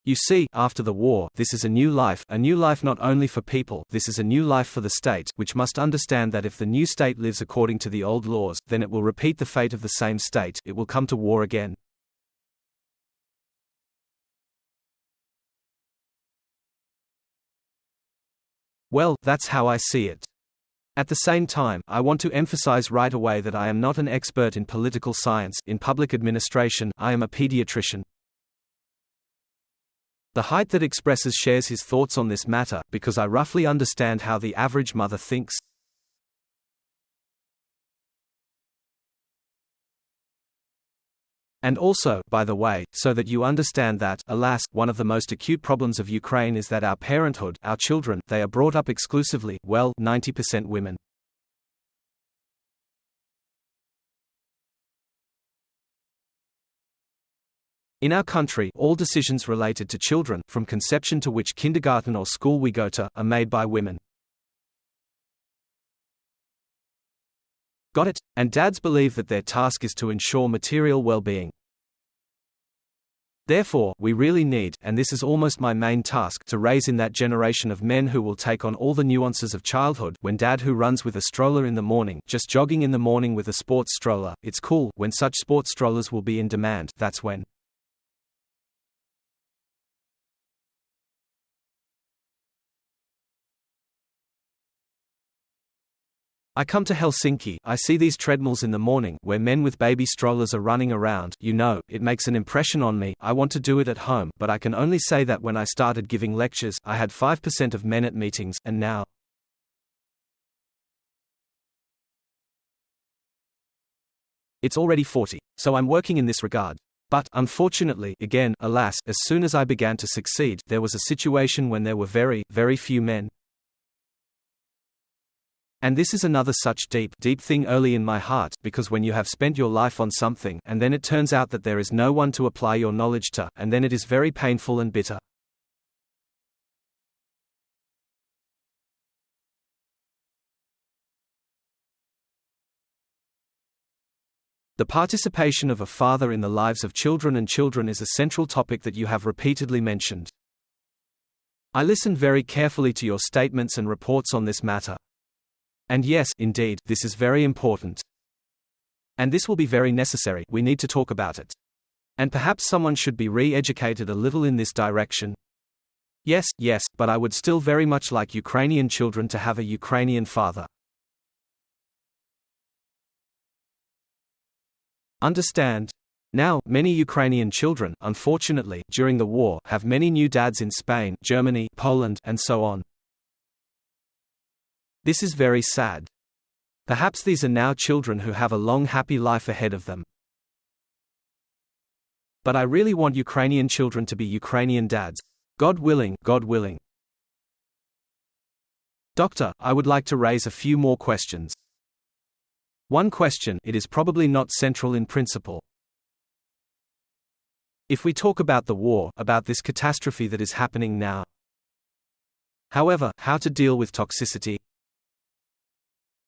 Speaker 1: You see, after the war, this is a new life not only for people, this is a new life for the state, which must understand that if the new state lives according to the old laws, then it will repeat the fate of the same state, it will come to war again. Well, that's how I see it. At the same time, I want to emphasize right away that I am not an expert in political science, in public administration, I am a pediatrician. The height that expresses shares his thoughts on this matter, because I roughly understand how the average mother thinks. And also, by the way, so that you understand that, alas, one of the most acute problems of Ukraine is that our parenthood, our children, they are brought up exclusively, well, 90% women. In our country, all decisions related to children, from conception to which kindergarten or school we go to, are made by women. Got it? And dads believe that their task is to ensure material well-being. Therefore, we really need, and this is almost my main task, to raise in that generation of men who will take on all the nuances of childhood. When dad who runs with a stroller in the morning, just jogging in the morning with a sports stroller, it's cool. When such sports strollers will be in demand, that's when. I come to Helsinki, I see these treadmills in the morning, where men with baby strollers are running around, it makes an impression on me. I want to do it at home, but I can only say that when I started giving lectures, I had 5% of men at meetings, and now it's already 40. So I'm working in this regard. But, unfortunately, again, alas, as soon as I began to succeed, there was a situation when there were very, very few men. And this is another such deep thing early in my heart, because when you have spent your life on something, and then it turns out that there is no one to apply your knowledge to, and then it is very painful and bitter. The participation of a father in the lives of children is a central topic that you have repeatedly mentioned. I listened very carefully to your statements and reports on this matter. And yes, indeed, this is very important. And this will be very necessary, we need to talk about it. And perhaps someone should be re-educated a little in this direction. Yes, but I would still very much like Ukrainian children to have a Ukrainian father. Understand? Now, many Ukrainian children, unfortunately, during the war, have many new dads in Spain, Germany, Poland, and so on. This is very sad. Perhaps these are now children who have a long happy life ahead of them. But I really want Ukrainian children to be Ukrainian dads. God willing, God willing. Doctor, I would like to raise a few more questions. One question, it is probably not central in principle. If we talk about the war, about this catastrophe that is happening now. However, how to deal with toxicity?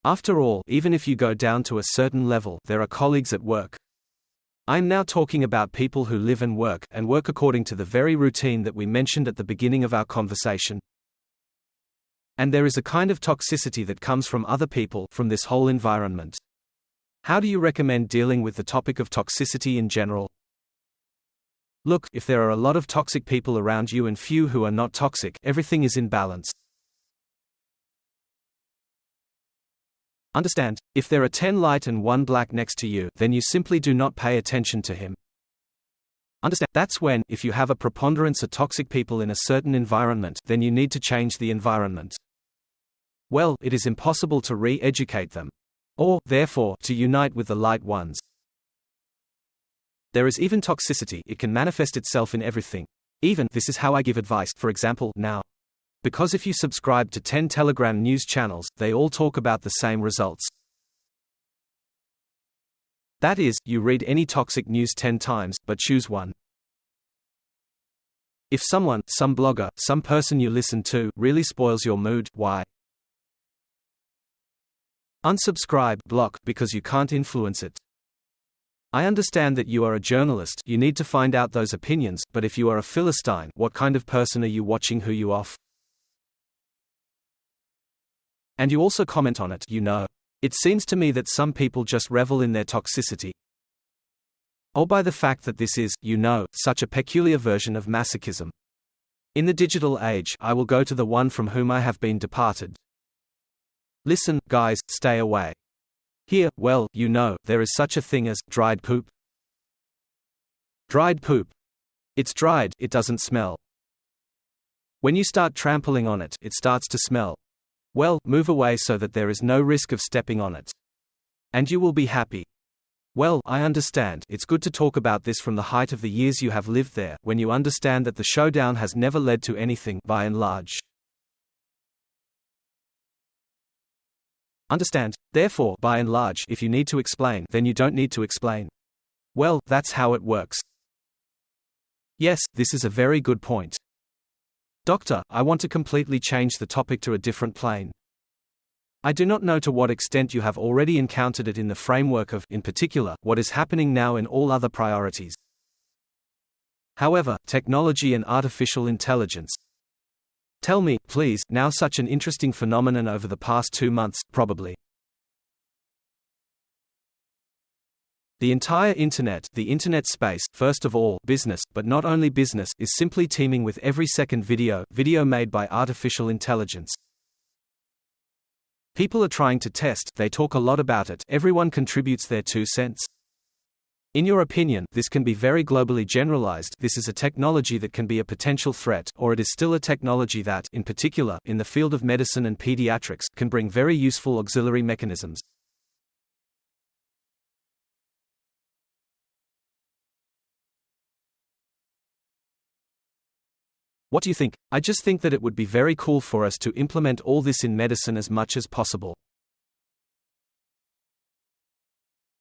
Speaker 1: After all, even if you go down to a certain level, there are colleagues at work. I'm now talking about people who live and work according to the very routine that we mentioned at the beginning of our conversation. And there is a kind of toxicity that comes from other people, from this whole environment. How do you recommend dealing with the topic of toxicity in general? Look, if there are a lot of toxic people around you and few who are not toxic, everything is in balance. Understand, if there are 10 light and 1 black next to you, then you simply do not pay attention to him. Understand, that's when, if you have a preponderance of toxic people in a certain environment, then you need to change the environment. Well, it is impossible to re-educate them. Or, therefore, to unite with the light ones. There is even toxicity, it can manifest itself in everything. Even, this is how I give advice, for example, now. Because if you subscribe to 10 Telegram news channels, they all talk about the same results. That is, you read any toxic news 10 times, but choose one. If someone, some blogger, some person you listen to, really spoils your mood, why? Unsubscribe, block, because you can't influence it. I understand that you are a journalist, you need to find out those opinions, but if you are a Philistine, what kind of person are you watching who you off? And you also comment on it, you know. It seems to me that some people just revel in their toxicity. Or by the fact that this is, you know, such a peculiar version of masochism. In the digital age, I will go to the one from whom I have been departed. Listen, guys, stay away. Here, well, you know, there is such a thing as dried poop. Dried poop. It's dried, it doesn't smell. When you start trampling on it, it starts to smell. Well, move away so that there is no risk of stepping on it. And you will be happy. Well, I understand, it's good to talk about this from the height of the years you have lived there, when you understand that the showdown has never led to anything, by and large. Understand? Therefore, by and large, if you need to explain, then you don't need to explain. Well, that's how it works. Yes, this is a very good point. Doctor, I want to completely change the topic to a different plane. I do not know to what extent you have already encountered it in the framework of, in particular, what is happening now in all other priorities. However, technology and artificial intelligence. Tell me, please, now such an interesting phenomenon over the past 2 months, probably. The entire internet, the internet space, first of all, business, but not only business, is simply teeming with every second video made by artificial intelligence. People are trying to test, they talk a lot about it, everyone contributes their 2 cents. In your opinion, this can be very globally generalized, this is a technology that can be a potential threat, or it is still a technology that, in particular, in the field of medicine and pediatrics, can bring very useful auxiliary mechanisms. What do you think? I just think that it would be very cool for us to implement all this in medicine as much as possible.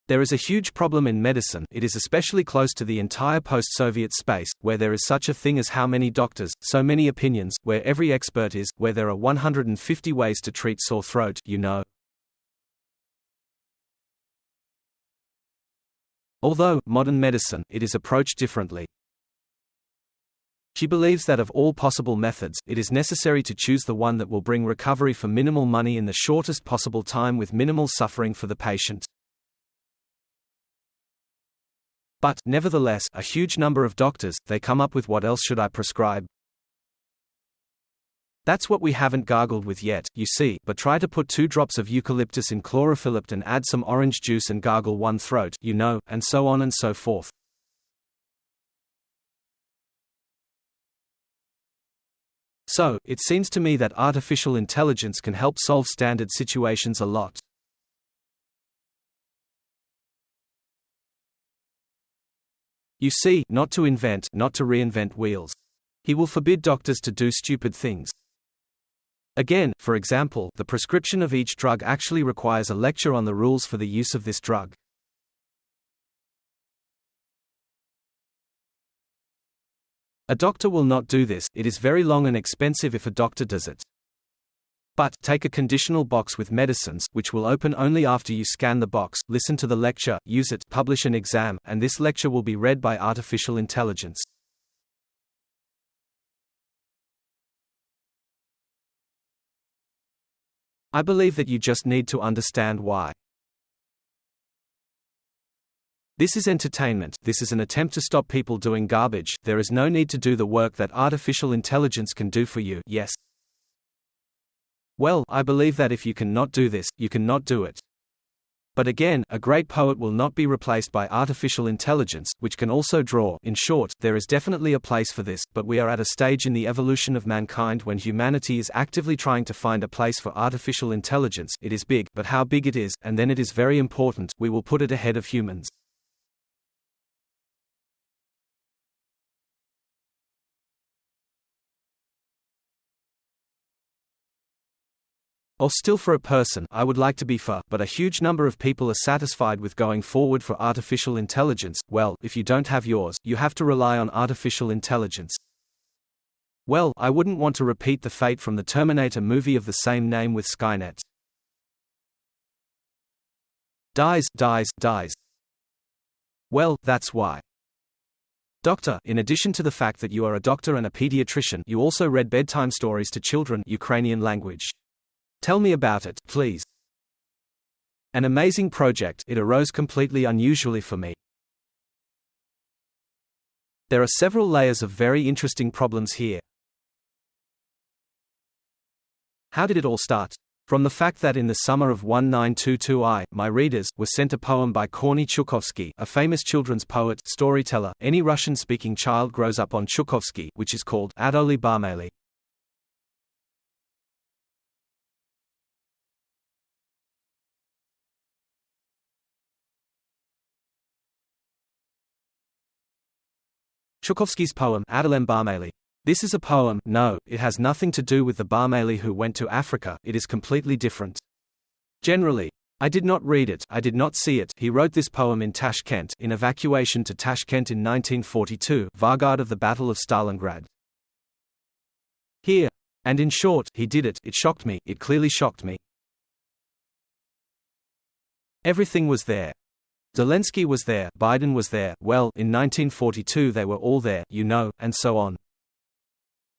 Speaker 1: There is a huge problem in medicine, it is especially close to the entire post-Soviet space, where there is such a thing as how many doctors, so many opinions, where every expert is, where there are 150 ways to treat sore throat, you know. Although, modern medicine, it is approached differently. She believes that of all possible methods, it is necessary to choose the one that will bring recovery for minimal money in the shortest possible time with minimal suffering for the patient. But, nevertheless, a huge number of doctors, they come up with what else should I prescribe? That's what we haven't gargled with yet, you see, but try to put 2 drops of eucalyptus in chlorophyllip and add some orange juice and gargle one throat, you know, and so on and so forth. So, it seems to me that artificial intelligence can help solve standard situations a lot. You see, not to invent, not to reinvent wheels. He will forbid doctors to do stupid things. Again, for example, the prescription of each drug actually requires a lecture on the rules for the use of this drug. A doctor will not do this, it is very long and expensive if a doctor does it. But, take a conditional box with medicines, which will open only after you scan the box, listen to the lecture, use it, publish an exam, and this lecture will be read by artificial intelligence. I believe that you just need to understand why. This is entertainment, this is an attempt to stop people doing garbage, there is no need to do the work that artificial intelligence can do for you, yes. Well, I believe that if you cannot do this, you cannot do it. But again, a great poet will not be replaced by artificial intelligence, which can also draw. In short, there is definitely a place for this, but we are at a stage in the evolution of mankind when humanity is actively trying to find a place for artificial intelligence. It is big, but how big it is, and then it is very important, we will put it ahead of humans. Or still for a person, I would like to be for, but a huge number of people are satisfied with going forward for artificial intelligence. Well, if you don't have yours, you have to rely on artificial intelligence. Well, I wouldn't want to repeat the fate from the Terminator movie of the same name with Skynet. Dies. Well, that's why. Doctor, in addition to the fact that you are a doctor and a pediatrician, you also read bedtime stories to children, Ukrainian language. Tell me about it, please. An amazing project, it arose completely unusually for me. There are several layers of very interesting problems here. How did it all start? From the fact that in the summer of 1922 my readers were sent a poem by Komarovsky, a famous children's poet, storyteller. Any Russian-speaking child grows up on Chukovsky, which is called Adoli Barmeli. Chukovsky's poem, Adolem Barmeli. This is a poem. No, it has nothing to do with the Barmeli who went to Africa, it is completely different. Generally, I did not read it, I did not see it. He wrote this poem in Tashkent, in evacuation to Tashkent in 1942, vanguard of the Battle of Stalingrad. Here. And in short, he did it, it shocked me, it clearly shocked me. Everything was there. Zelensky was there, Biden was there, well, in 1942 they were all there, you know, and so on.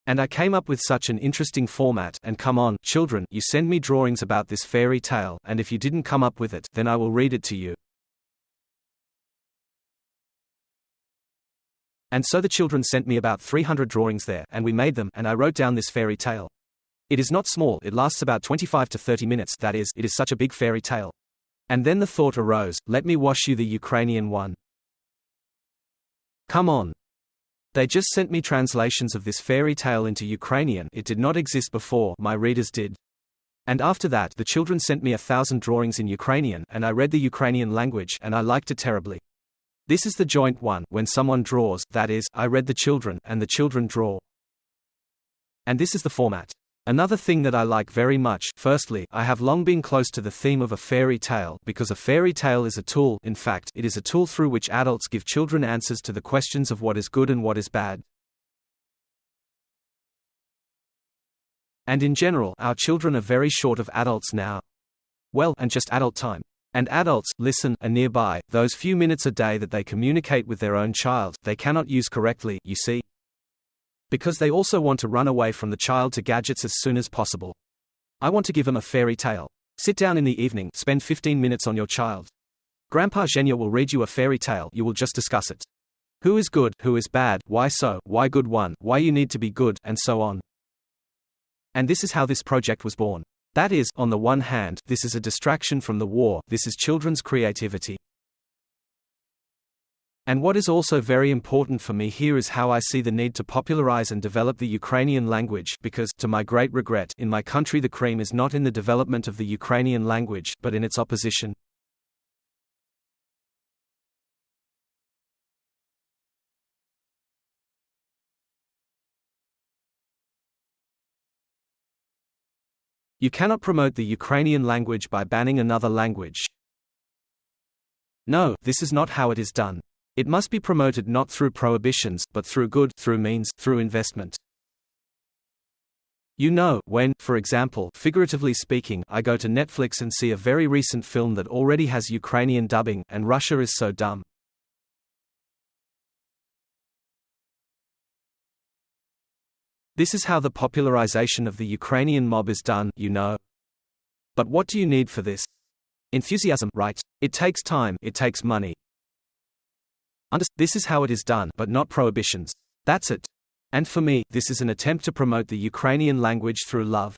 Speaker 1: And I came up with such an interesting format, and come on, children, you send me drawings about this fairy tale, and if you didn't come up with it, then I will read it to you. And so the children sent me about 300 drawings there, and we made them, and I wrote down this fairy tale. It is not small, it lasts about 25 to 30 minutes, that is, it is such a big fairy tale. And then the thought arose, let me wash you the Ukrainian one. Come on. They just sent me translations of this fairy tale into Ukrainian, it did not exist before, my readers did. And after that, the children sent me 1,000 drawings in Ukrainian, and I read the Ukrainian language, and I liked it terribly. This is the joint one, when someone draws, that is, I read the children, and the children draw. And this is the format. Another thing that I like very much, firstly, I have long been close to the theme of a fairy tale, because a fairy tale is a tool, in fact, it is a tool through which adults give children answers to the questions of what is good and what is bad. And in general, our children are very short of adults now. Well, and just adult time. And adults, listen, are nearby, those few minutes a day that they communicate with their own child, they cannot use correctly, you see. Because they also want to run away from the child to gadgets as soon as possible. I want to give them a fairy tale. Sit down in the evening, spend 15 minutes on your child. Grandpa Zhenya will read you a fairy tale, you will just discuss it. Who is good, who is bad, why so, why good one, why you need to be good, and so on. And this is how this project was born. That is, on the one hand, this is a distraction from the war, this is children's creativity. And what is also very important for me here is how I see the need to popularize and develop the Ukrainian language, because, to my great regret, in my country the cream is not in the development of the Ukrainian language, but in its opposition. You cannot promote the Ukrainian language by banning another language. No, this is not how it is done. It must be promoted not through prohibitions, but through good, through means, through investment. You know, when, for example, figuratively speaking, I go to Netflix and see a very recent film that already has Ukrainian dubbing, and Russia is so dumb. This is how the popularization of the Ukrainian mob is done, you know. But what do you need for this? Enthusiasm, right? It takes time, it takes money. This is how it is done, but not prohibitions. That's it. And for me, this is an attempt to promote the Ukrainian language through love.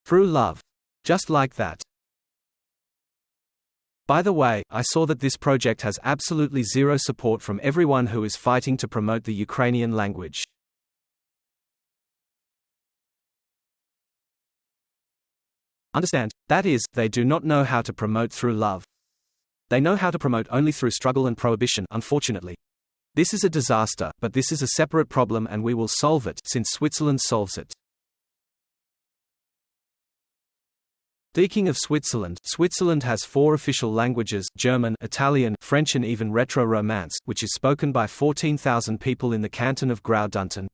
Speaker 1: Through love. Just like that. By the way, I saw that this project has absolutely zero support from everyone who is fighting to promote the Ukrainian language. Understand? That is, they do not know how to promote through love. They know how to promote only through struggle and prohibition, unfortunately. This is a disaster, but this is a separate problem and we will solve it, since Switzerland solves it. Speaking of Switzerland, Switzerland has 4 official languages: German, Italian, French and even Retro-Romance, which is spoken by 14,000 people in the canton of Graubünden.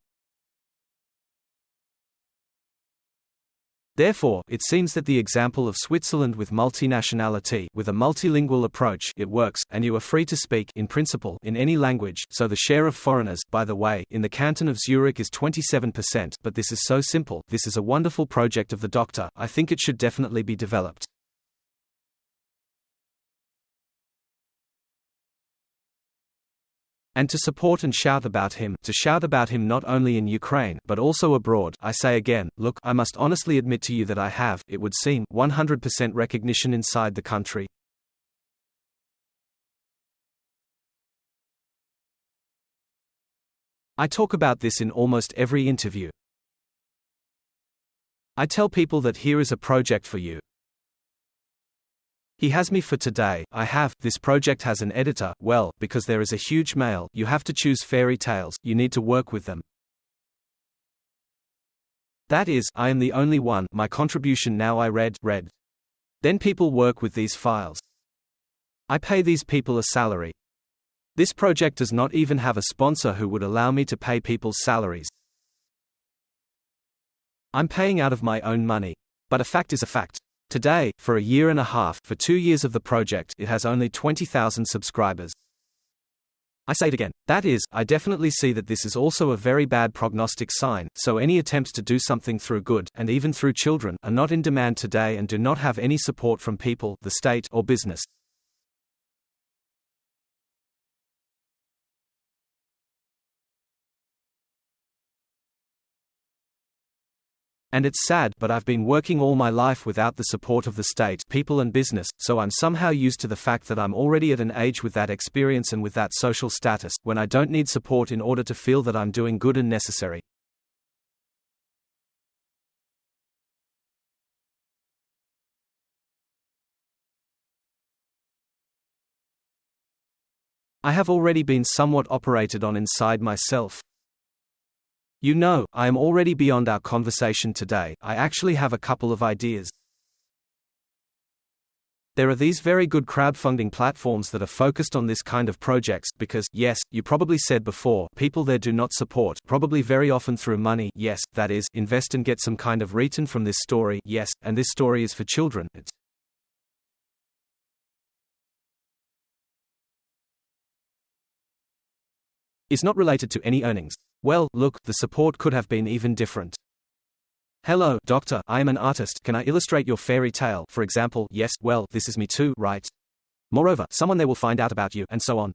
Speaker 1: Therefore, it seems that the example of Switzerland with multinationality, with a multilingual approach, it works, and you are free to speak, in principle, in any language. So the share of foreigners, by the way, in the canton of Zurich is 27%, but this is so simple. This is a wonderful project of the doctor. I think it should definitely be developed. And to support and shout about him, to shout about him not only in Ukraine, but also abroad. I say again, look, I must honestly admit to you that I have, it would seem, 100% recognition inside the country. I talk about this in almost every interview. I tell people that here is a project for you. He has me for today. This project has an editor, well, because there is a huge mail, you have to choose fairy tales, you need to work with them. That is, I am the only one, my contribution now I read. Then people work with these files. I pay these people a salary. This project does not even have a sponsor who would allow me to pay people's salaries. I'm paying out of my own money. But a fact is a fact. Today, for a year and a half, for 2 years of the project, it has only 20,000 subscribers. I say it again. That is, I definitely see that this is also a very bad prognostic sign, so any attempts to do something through good, and even through children, are not in demand today and do not have any support from people, the state, or business. And it's sad, but I've been working all my life without the support of the state, people and business, so I'm somehow used to the fact that I'm already at an age with that experience and with that social status, when I don't need support in order to feel that I'm doing good and necessary. I have already been somewhat operated on inside myself. You know, I am already beyond our conversation today. I actually have a couple of ideas. There are these very good crowdfunding platforms that are focused on this kind of projects because, yes, you probably said before, people there do not support, probably very often through money, yes, that is, invest and get some kind of return from this story, yes, and this story is for children. It's not related to any earnings. Well, look, the support could have been even different. Hello, doctor, I am an artist. Can I illustrate your fairy tale? For example, yes, well, this is me too, right? Moreover, someone there will find out about you, and so on.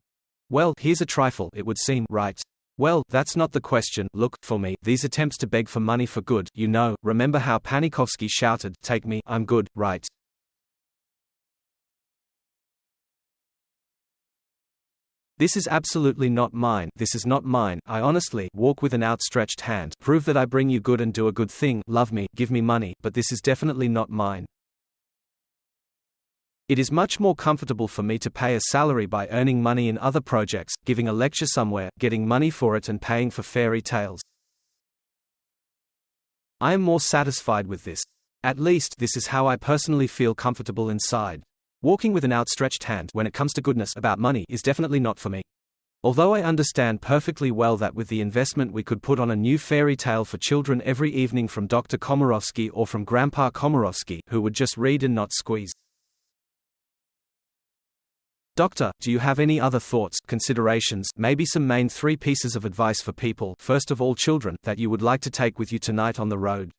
Speaker 1: Well, here's a trifle, it would seem, right? Well, that's not the question. Look, for me, these attempts to beg for money for good, you know, remember how Komarovsky shouted, take me, I'm good, right? This is absolutely not mine, this is not mine. I honestly walk with an outstretched hand, prove that I bring you good and do a good thing, love me, give me money, but this is definitely not mine. It is much more comfortable for me to pay a salary by earning money in other projects, giving a lecture somewhere, getting money for it and paying for fairy tales. I am more satisfied with this. At least, this is how I personally feel comfortable inside. Walking with an outstretched hand when it comes to goodness about money is definitely not for me. Although I understand perfectly well that with the investment we could put on a new fairy tale for children every evening from Dr. Komarovsky or from Grandpa Komarovsky, who would just read and not squeeze. Doctor, do you have any other thoughts, considerations, maybe some main 3 pieces of advice for people, first of all children, that you would like to take with you tonight on the road?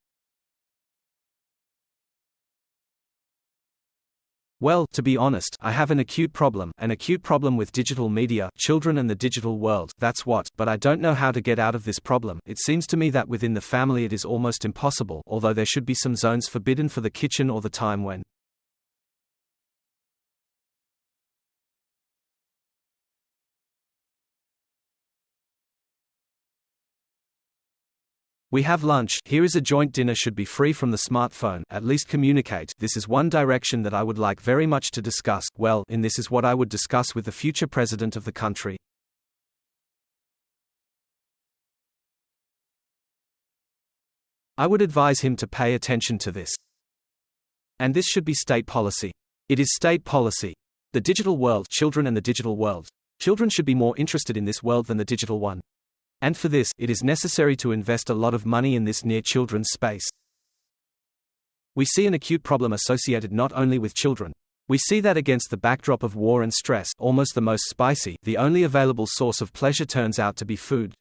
Speaker 1: Well, to be honest, I have an acute problem with digital media, children and the digital world, that's what, but I don't know how to get out of this problem. It seems to me that within the family it is almost impossible, although there should be some zones forbidden for the kitchen or the time when. We have lunch, here is a joint dinner should be free from the smartphone, at least communicate. This is one direction that I would like very much to discuss, well, and this is what I would discuss with the future president of the country. I would advise him to pay attention to this. And this should be state policy. It is state policy. The digital world, children and the digital world. Children should be more interested in this world than the digital one. And for this, it is necessary to invest a lot of money in this near children's space. We see an acute problem associated not only with children. We see that against the backdrop of war and stress, almost the most spicy, the only available source of pleasure turns out to be food.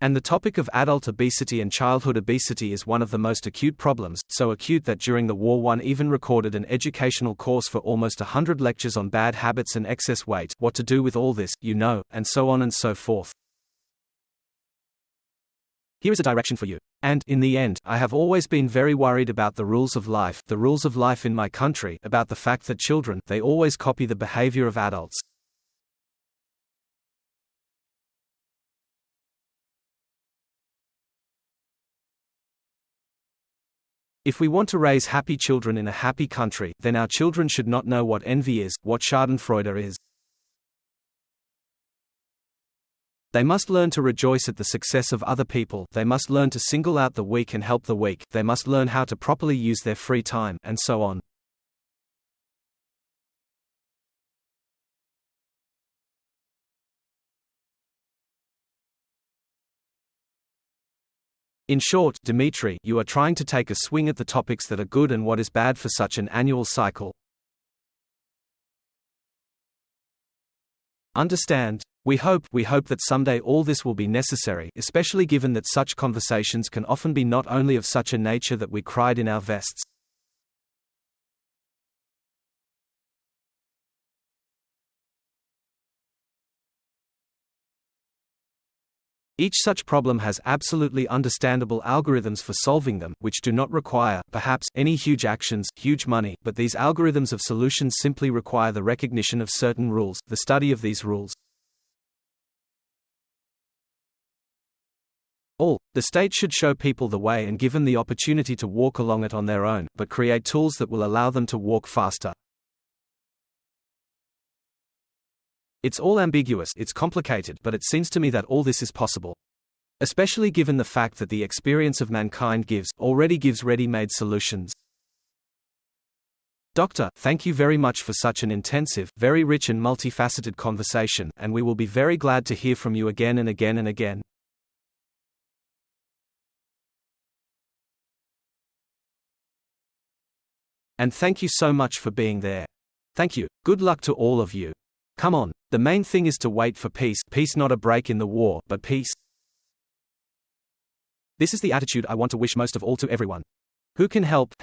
Speaker 1: And the topic of adult obesity and childhood obesity is one of the most acute problems, so acute that during the war one even recorded an educational course for almost 100 lectures on bad habits and excess weight, what to do with all this, you know, and so on and so forth. Here is a direction for you. And, in the end, I have always been very worried about the rules of life in my country, about the fact that children, they always copy the behavior of adults. If we want to raise happy children in a happy country, then our children should not know what envy is, what schadenfreude is. They must learn to rejoice at the success of other people, they must learn to single out the weak and help the weak, they must learn how to properly use their free time, and so on. In short, Dmitry, you are trying to take a swing at the topics that are good and what is bad for such an annual cycle. Understand? We hope that someday all this will be necessary, especially given that such conversations can often be not only of such a nature that we cried in our vests. Each such problem has absolutely understandable algorithms for solving them, which do not require, perhaps, any huge actions, huge money, but these algorithms of solutions simply require the recognition of certain rules, the study of these rules. The state should show people the way and give them the opportunity to walk along it on their own, but create tools that will allow them to walk faster. It's all ambiguous, it's complicated, but it seems to me that all this is possible. Especially given the fact that the experience of mankind already gives ready-made solutions. Doctor, thank you very much for such an intensive, very rich and multifaceted conversation, and we will be very glad to hear from you again and again and again. And thank you so much for being there. Thank you. Good luck to all of you. Come on, the main thing is to wait for peace, not a break in the war, but peace. This is the attitude I want to wish most of all to everyone. Who can help.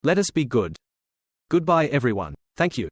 Speaker 1: Let us be good. Goodbye everyone. Thank you.